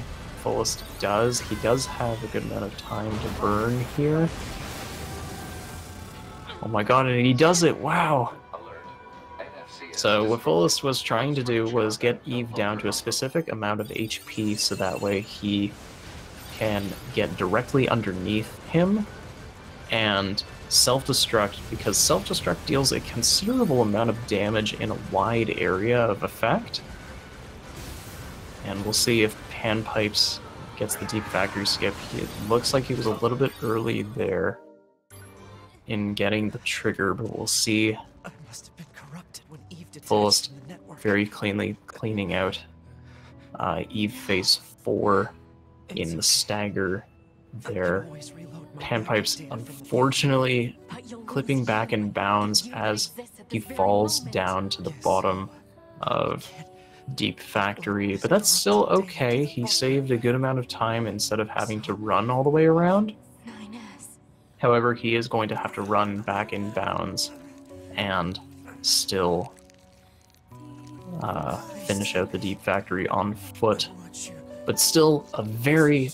Speaker 1: Fullest does. He does have a good amount of time to burn here. Oh my god, and he does it! Wow! So what Fullest was trying to do was get Eve down to a specific amount of HP so that way he can get directly underneath him and self-destruct, because self-destruct deals a considerable amount of damage in a wide area of effect. And we'll see if Panpipes gets the Deep Factory skip. It looks like he was a little bit early there in getting the trigger, but we'll see.
Speaker 5: I must have been corrupted when Eve detached
Speaker 1: Fullest
Speaker 5: from the network.
Speaker 1: very cleanly cleaning out Eve phase 4 in the stagger there. Panpipes unfortunately clipping back in bounds as he falls down to the bottom of Deep Factory, but that's still okay. He saved a good amount of time instead of having to run all the way around. However, he is going to have to run back in bounds and still finish out the Deep Factory on foot. But still a very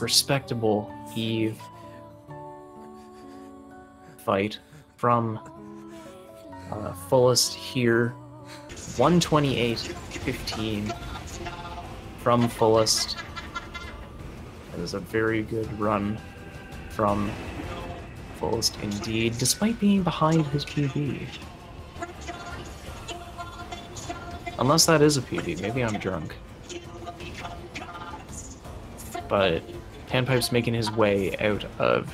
Speaker 1: respectable Eve fight from Fullest here. 128-15 from Fullest. That is a very good run from Fullest indeed, despite being behind his PB. Unless that is a PB, maybe I'm drunk. But Panpipes making his way out of...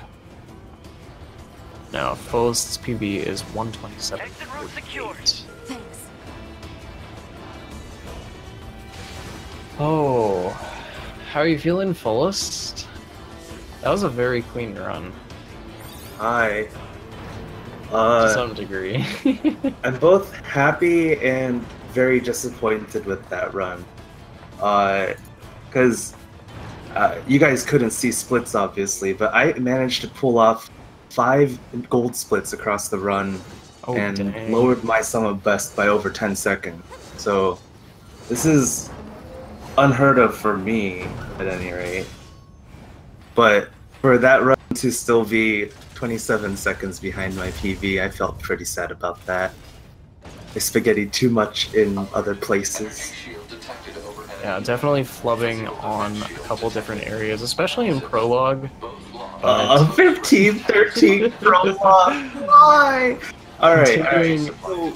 Speaker 1: Now, Fullest's PB is 127.
Speaker 4: Exit route secured.
Speaker 2: Thanks.
Speaker 1: Oh, how are you feeling, Fullest? That was a very clean run.
Speaker 10: Hi.
Speaker 1: To some degree.
Speaker 10: I'm both happy and very disappointed with that run. Because you guys couldn't see splits, obviously, but I managed to pull off 5 gold splits across the run and
Speaker 1: dang.
Speaker 10: lowered my sum of best by over 10 seconds. So this is unheard of for me, at any rate. But for that run to still be 27 seconds behind my PV, I felt pretty sad about that. I spaghettied too much in other places.
Speaker 1: Yeah, definitely flubbing on a couple different areas, especially in Prologue.
Speaker 10: 15, 13, Prologue, why? Alright, so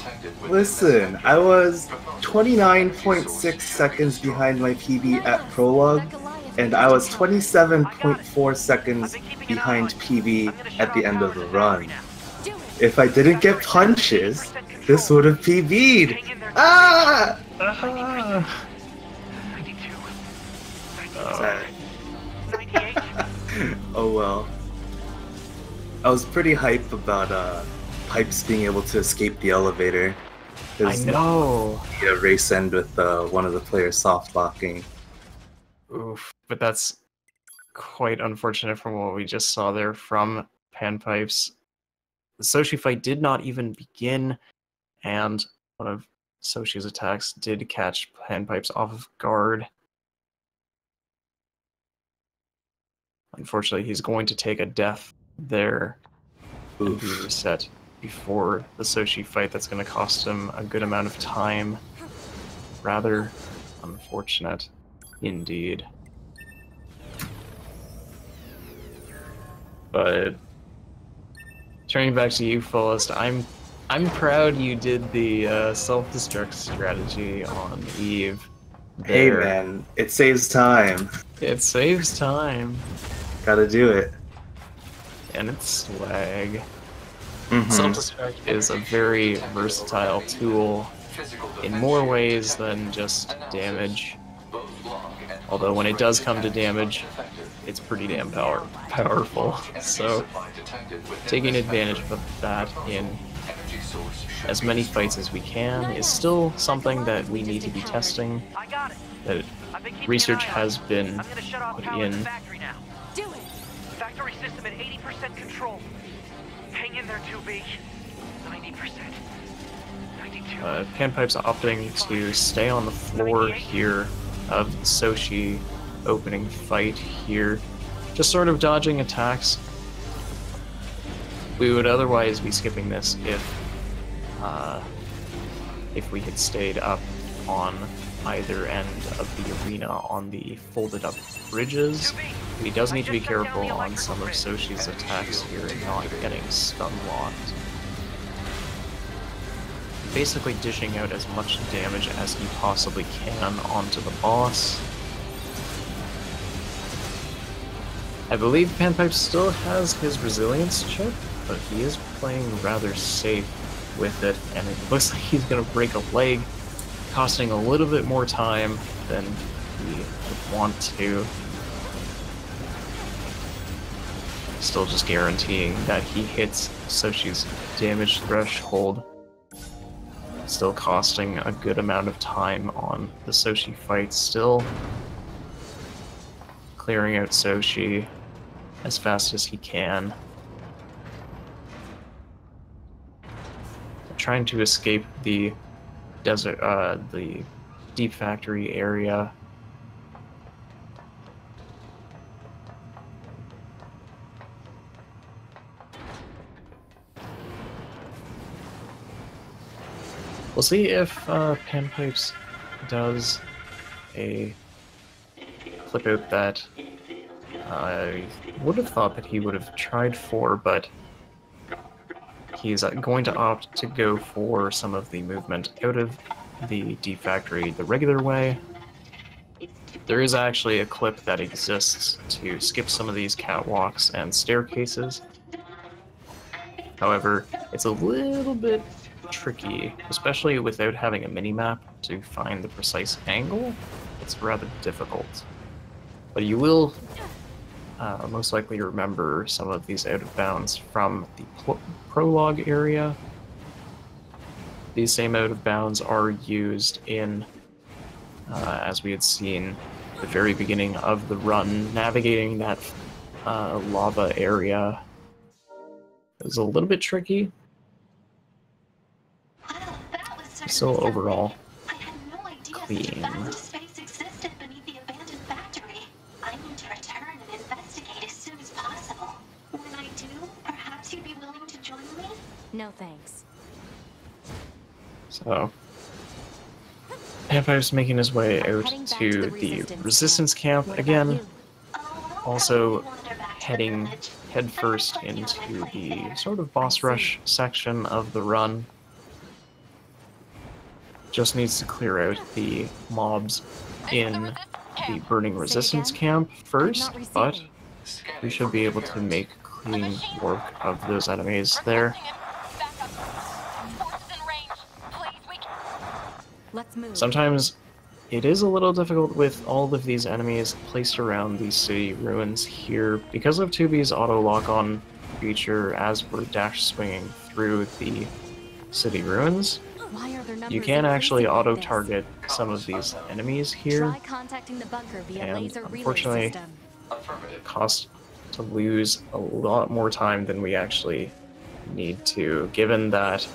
Speaker 10: listen, I was 29.6 seconds behind my PB at Prologue, and I was 27.4 seconds behind PB at the end of the run. If I didn't get punches, this would have PB'd! Ah! Sad. Oh well. I was pretty hyped about Pipes being able to escape the elevator.
Speaker 1: I know!
Speaker 10: A race end with one of the players soft locking.
Speaker 1: Oof, but that's quite unfortunate from what we just saw there from Panpipes. The Soshi fight did not even begin, and one of Soshi's attacks did catch Panpipes off of guard. Unfortunately, he's going to take a death there and be reset before the Soshi fight. That's going to cost him a good amount of time. Rather unfortunate indeed. But turning back to you, Fullest, I'm proud you did the self-destruct strategy on Eve.
Speaker 10: Hey
Speaker 1: there.
Speaker 10: man, it saves time.
Speaker 1: It saves time.
Speaker 10: Gotta do it.
Speaker 1: And it's swag. Self-destruct is a very versatile tool in more ways than just damage. Although when it does come to damage, it's pretty damn powerful. So taking advantage of that in as many fights as we can is still something that we need to be testing. That research has been put in.
Speaker 4: Do it. Factory system at 80% control. Hang in there, 2B. 90%. 92.
Speaker 1: Panpipes opting to stay on the floor here of Soshi opening fight here. Just sort of dodging attacks. We would otherwise be skipping this if we had stayed up on either end of the arena on the folded up bridges. He does need to be careful on some of Soshi's attacks here and not getting stun locked. Basically dishing out as much damage as he possibly can onto the boss. I believe Panpipes still has his resilience chip, but he is playing rather safe with it, and it looks like he's going to break a leg, costing a little bit more time than he would want to. Still just guaranteeing that he hits Soshi's damage threshold. Still costing a good amount of time on the Soshi fight. Still clearing out Soshi as fast as he can. Trying to escape the desert, the deep factory area. We'll see if Panpipes does a flip out that I would have thought that he would have tried for, but he's going to opt to go for some of the movement out of the deep factory the regular way. There is actually a clip that exists to skip some of these catwalks and staircases. However, it's a little bit tricky, especially without having a mini-map to find the precise angle. It's rather difficult. But you will most likely remember some of these out of bounds from the prologue area. These same out of bounds are used in, as we had seen, the very beginning of the run, navigating that lava area. It was a little bit tricky. So overall, clean.
Speaker 2: No thanks.
Speaker 1: So, Panpipes making his way out to the resistance camp again. Also heading headfirst into the sort of boss rush section of the run. Just needs to clear out the mobs in the burning resistance camp first, but we should be able to make clean work of those enemies there. Sometimes it is a little difficult with all of these enemies placed around the city ruins here because of 2B's auto lock-on feature as we're dash swinging through the city ruins. You can actually auto-target some of these enemies here, and unfortunately it costs to lose a lot more time than we actually need to, given that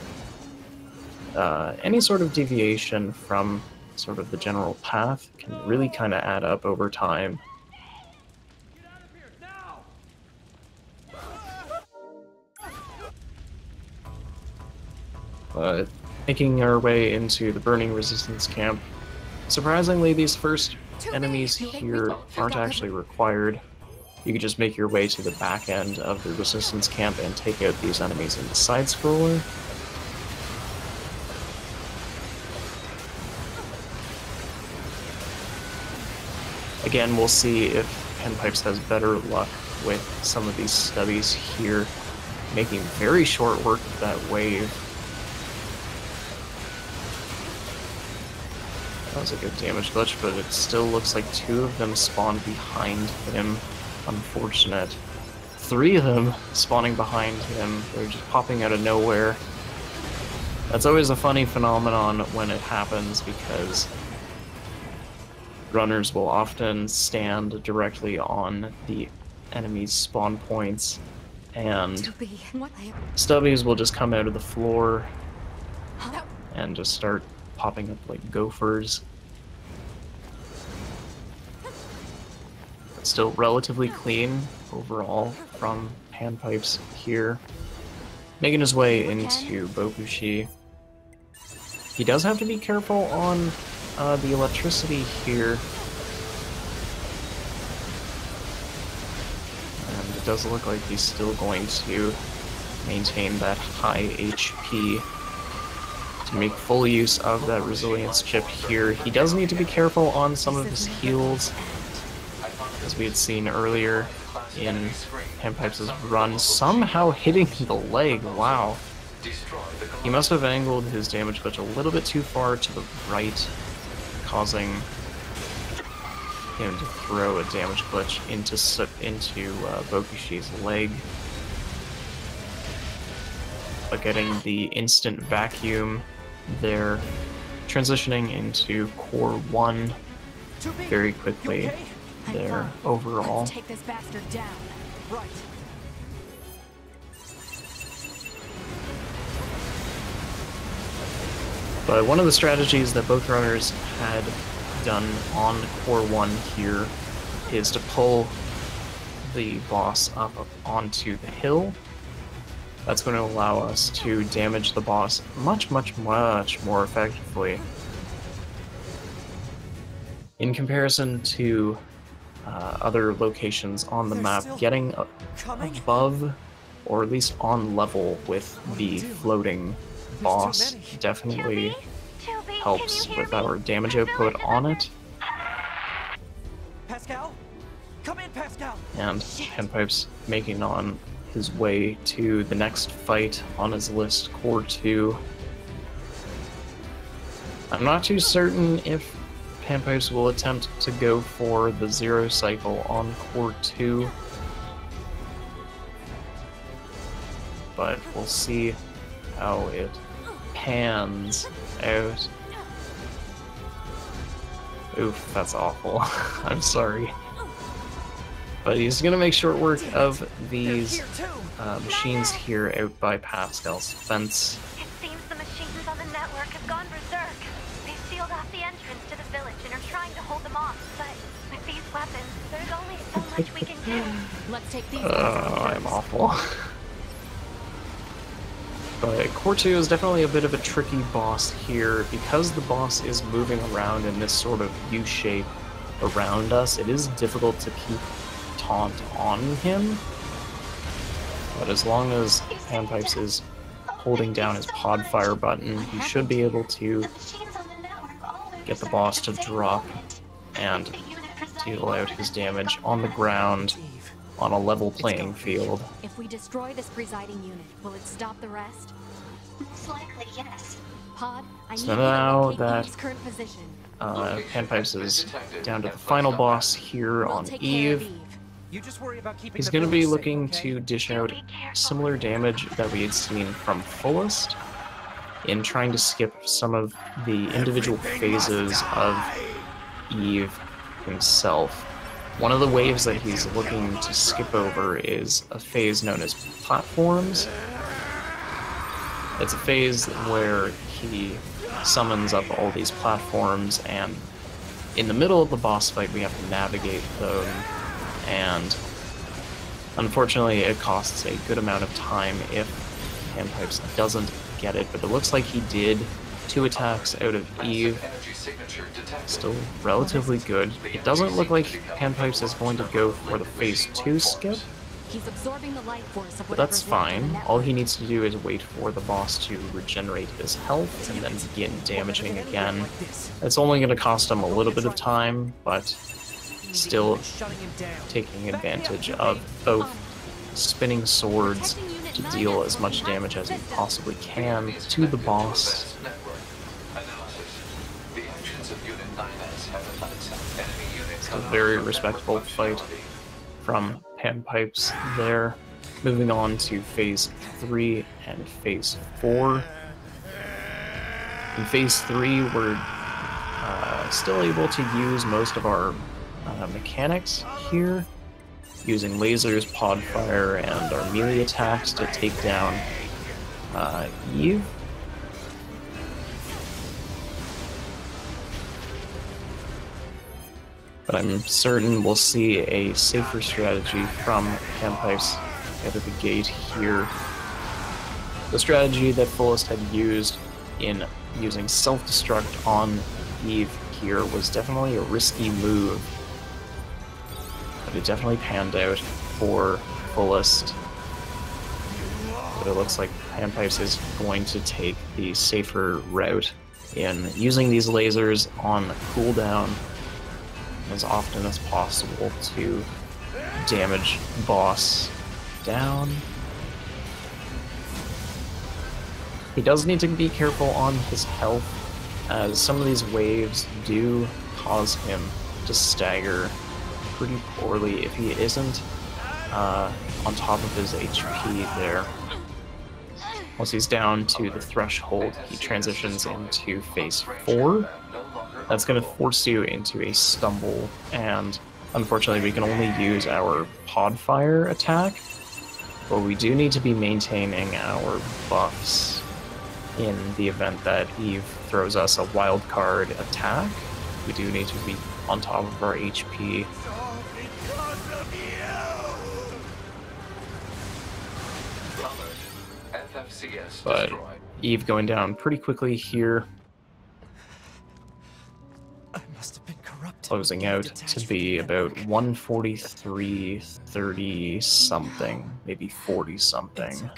Speaker 1: any sort of deviation from sort of the general path can really kind of add up over time. Making our way into the burning resistance camp. Surprisingly, these first enemies here aren't actually required. You could just make your way to the back end of the resistance camp and take out these enemies in the side-scroller. Again, we'll see if Panpipes has better luck with some of these stubbies here, making very short work of that wave. That was a good damage glitch, but it still looks like 2 of them spawned behind him. Unfortunate. 3 of them spawning behind him. They're just popping out of nowhere. That's always a funny phenomenon when it happens, because runners will often stand directly on the enemy's spawn points, and stubbies will just come out of the floor and just start popping up like gophers. Still relatively clean overall from Panpipes here. Making his way into Bokushi. He does have to be careful on the electricity here. And it does look like he's still going to maintain that high HP to make full use of that resilience chip here. He does need to be careful on some of his heals, as we had seen earlier in Panpipes' run, somehow hitting the leg. Wow. He must have angled his damage glitch a little bit too far to the right, causing him to throw a damage glitch into Bokushi's leg. But getting the instant vacuum there, transitioning into Core 1 very quickly there overall.
Speaker 2: Let's take this bastard down. Right.
Speaker 1: But one of the strategies that both runners had done on Core 1 here is to pull the boss up onto the hill. That's going to allow us to damage the boss much more effectively. In comparison to other locations on the map, getting above, or at least on level with the floating boss definitely helps with our damage output on it.
Speaker 5: Pascal? Come in, Pascal!
Speaker 1: And Panpipes making on his way to the next fight on his list, Core 2. I'm not too certain if Panpipes will attempt to go for the 0 cycle on Core 2, but we'll see how it pans out. Oof, that's awful. I'm sorry. But he's gonna make short work of these machines here out by Pascal's fence.
Speaker 3: It seems the machines on the network have gone berserk. They've sealed off the entrance to the village and are trying to hold them off, but with these weapons, there's only so much we can do.
Speaker 2: Let's take these.
Speaker 1: I'm awful. But Core 2 is definitely a bit of a tricky boss here. Because the boss is moving around in this sort of U-shape around us, it is difficult to keep taunt on him. But as long as Panpipes is holding down his pod fire button, he should be able to get the boss to drop and deal out his damage on the ground on a level playing field.
Speaker 2: If we destroy this presiding unit, will it stop the rest?
Speaker 9: Most likely, yes.
Speaker 2: Pod, I
Speaker 1: So
Speaker 2: need you to
Speaker 1: now
Speaker 2: locate
Speaker 1: that
Speaker 2: Eve's current position.
Speaker 1: Panpipes is down to the final boss here
Speaker 2: We'll
Speaker 1: on
Speaker 2: take care of
Speaker 1: Eve,
Speaker 5: You just worry about keeping
Speaker 1: he's
Speaker 5: the
Speaker 1: going to be
Speaker 5: village
Speaker 1: looking
Speaker 5: safe,
Speaker 1: to
Speaker 5: okay?
Speaker 1: dish out similar damage that we had seen from Fullest in trying to skip some of the individual phases of Eve himself. One of the waves that he's looking to skip over is a phase known as Platforms. It's a phase where he summons up all these platforms, and in the middle of the boss fight we have to navigate them, and unfortunately it costs a good amount of time if Panpipes doesn't get it, but it looks like he did 2 attacks out of Eve. Still relatively good. It doesn't look like Panpipes is going to go for the phase 2 skip,
Speaker 2: He's absorbing the life force of
Speaker 1: but that's
Speaker 2: whatever's left in the
Speaker 1: fine.
Speaker 2: network.
Speaker 1: All he needs to do is wait for the boss to regenerate his health and then begin damaging again. It's only going to cost him a little bit of time, but still taking advantage of both spinning swords to deal as much damage as he possibly can to the boss. It's a very respectable fight from Panpipes there. Moving on to phase 3 and phase 4. In phase 3, we're still able to use most of our mechanics here, using lasers, pod fire, and our melee attacks to take down Eve. but I'm certain we'll see a safer strategy from Panpipes out of the gate here. The strategy that Fullest had used in using self-destruct on Eve here was definitely a risky move, but it definitely panned out for Fullest. But it looks like Panpipes is going to take the safer route in using these lasers on cooldown as often as possible to damage boss down. He does need to be careful on his health, as some of these waves do cause him to stagger pretty poorly if he isn't on top of his HP there. Once he's down to the threshold, he transitions into phase 4. That's going to force you into a stumble, and unfortunately we can only use our pod fire attack, but we do need to be maintaining our buffs in the event that Eve throws us a wild card attack. We do need to be on top of our HP. But Eve going down pretty quickly here. Closing out to be about 143.30 something, maybe 40 something.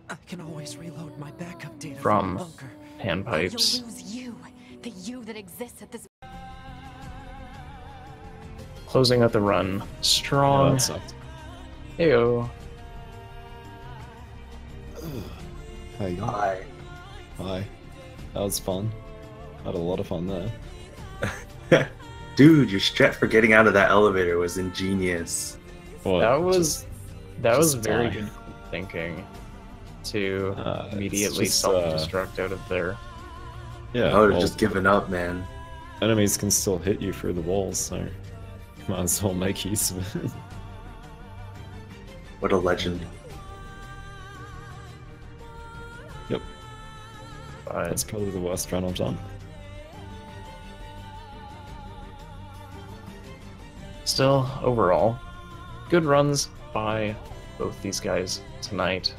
Speaker 5: I can always reload my backup data
Speaker 1: from
Speaker 5: bunker.
Speaker 1: Panpipes.
Speaker 2: You'll lose you, the you that exists at this.
Speaker 1: Closing out the run strong.
Speaker 11: Yeah, that sucked.
Speaker 1: Heyo.
Speaker 11: How you going?
Speaker 10: Hi.
Speaker 11: Hi. That was fun. Had a lot of fun there.
Speaker 10: Dude, your strat for getting out of that elevator was ingenious.
Speaker 11: What,
Speaker 1: that was very
Speaker 11: die?
Speaker 1: good thinking to
Speaker 11: It's
Speaker 1: immediately
Speaker 11: just,
Speaker 1: self-destruct out of there.
Speaker 11: Yeah,
Speaker 10: I would have
Speaker 11: well,
Speaker 10: just given up, man.
Speaker 11: enemies can still hit you through the walls, so you might as well make use of it.
Speaker 10: What a legend.
Speaker 11: Yep.
Speaker 1: But
Speaker 11: That's probably the worst run I've done.
Speaker 1: still, overall, good runs by both these guys tonight.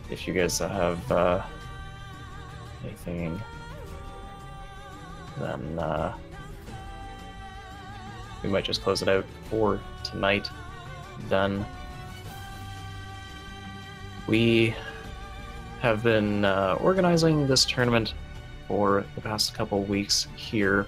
Speaker 1: If you guys have anything, then we might just close it out for tonight. Then we have been organizing this tournament for the past couple weeks here.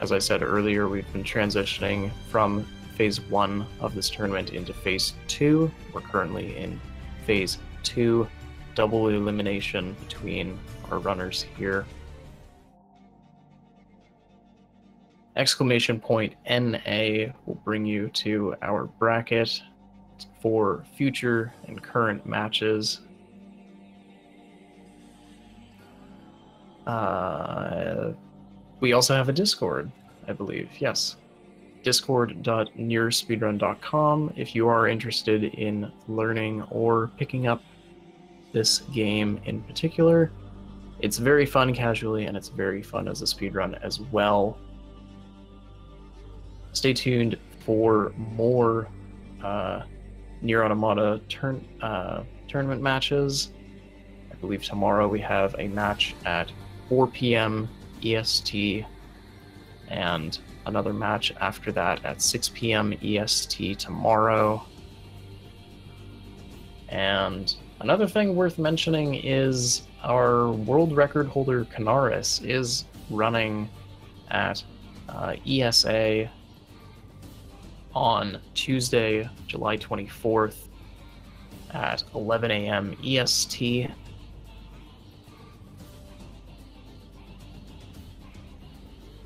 Speaker 1: As I said earlier, we've been transitioning from phase 1 of this tournament into phase 2. We're currently in phase 2, double elimination between our runners here. Exclamation point NA will bring you to our bracket for future and current matches. We also have a Discord, I believe. Yes. Discord.nierspeedrun.com if you are interested in learning or picking up this game in particular. It's very fun casually, and it's very fun as a speedrun as well. Stay tuned for more NieR Automata tournament matches. I believe tomorrow we have a match at 4 p.m. EST, and another match after that at 6 p.m. EST tomorrow. And another thing worth mentioning is our world record holder Canaris is running at ESA on Tuesday, July 24th at 11 a.m. EST.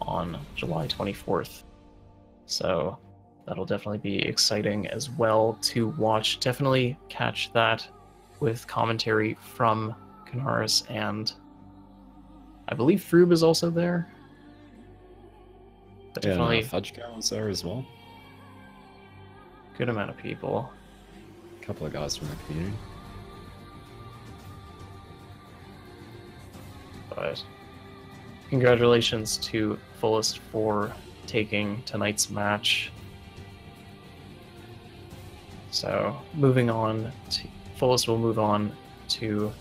Speaker 1: On July 24th. So that'll definitely be exciting as well to watch. Definitely catch that with commentary from Canaris, and I believe Froob is also there. But
Speaker 11: Yeah,
Speaker 1: definitely
Speaker 11: Fudgecow was there as well.
Speaker 1: Good amount of people.
Speaker 11: A couple of guys from the community.
Speaker 1: But congratulations to Fullest for taking tonight's match. So moving on, Fullest will move on to,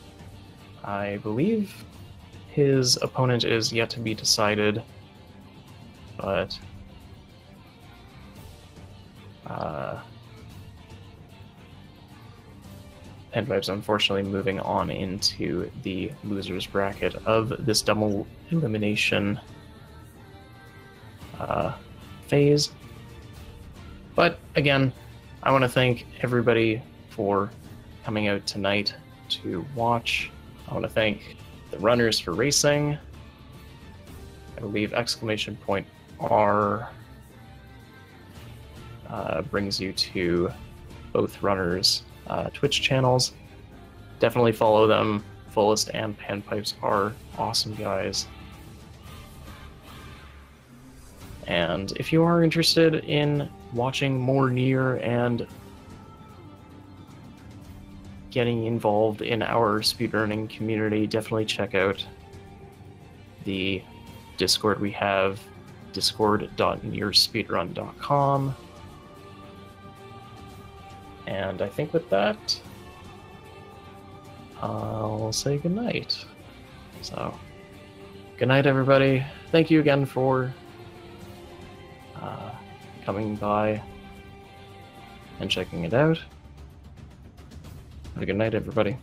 Speaker 1: I believe his opponent is yet to be decided, but Panpipes unfortunately moving on into the losers bracket of this double elimination phase. But again, I want to thank everybody for coming out tonight to watch. I want to thank the runners for racing. I believe !R brings you to both runners' Twitch channels. Definitely follow them. Fullest and Panpipes are awesome guys. And if you are interested in watching more NieR and getting involved in our speedrunning community, definitely check out the Discord we have, discord.nierspeedrun.com. And I think with that, I'll say goodnight. So, good night, everybody. Thank you again for coming by and checking it out. Have a good night, everybody.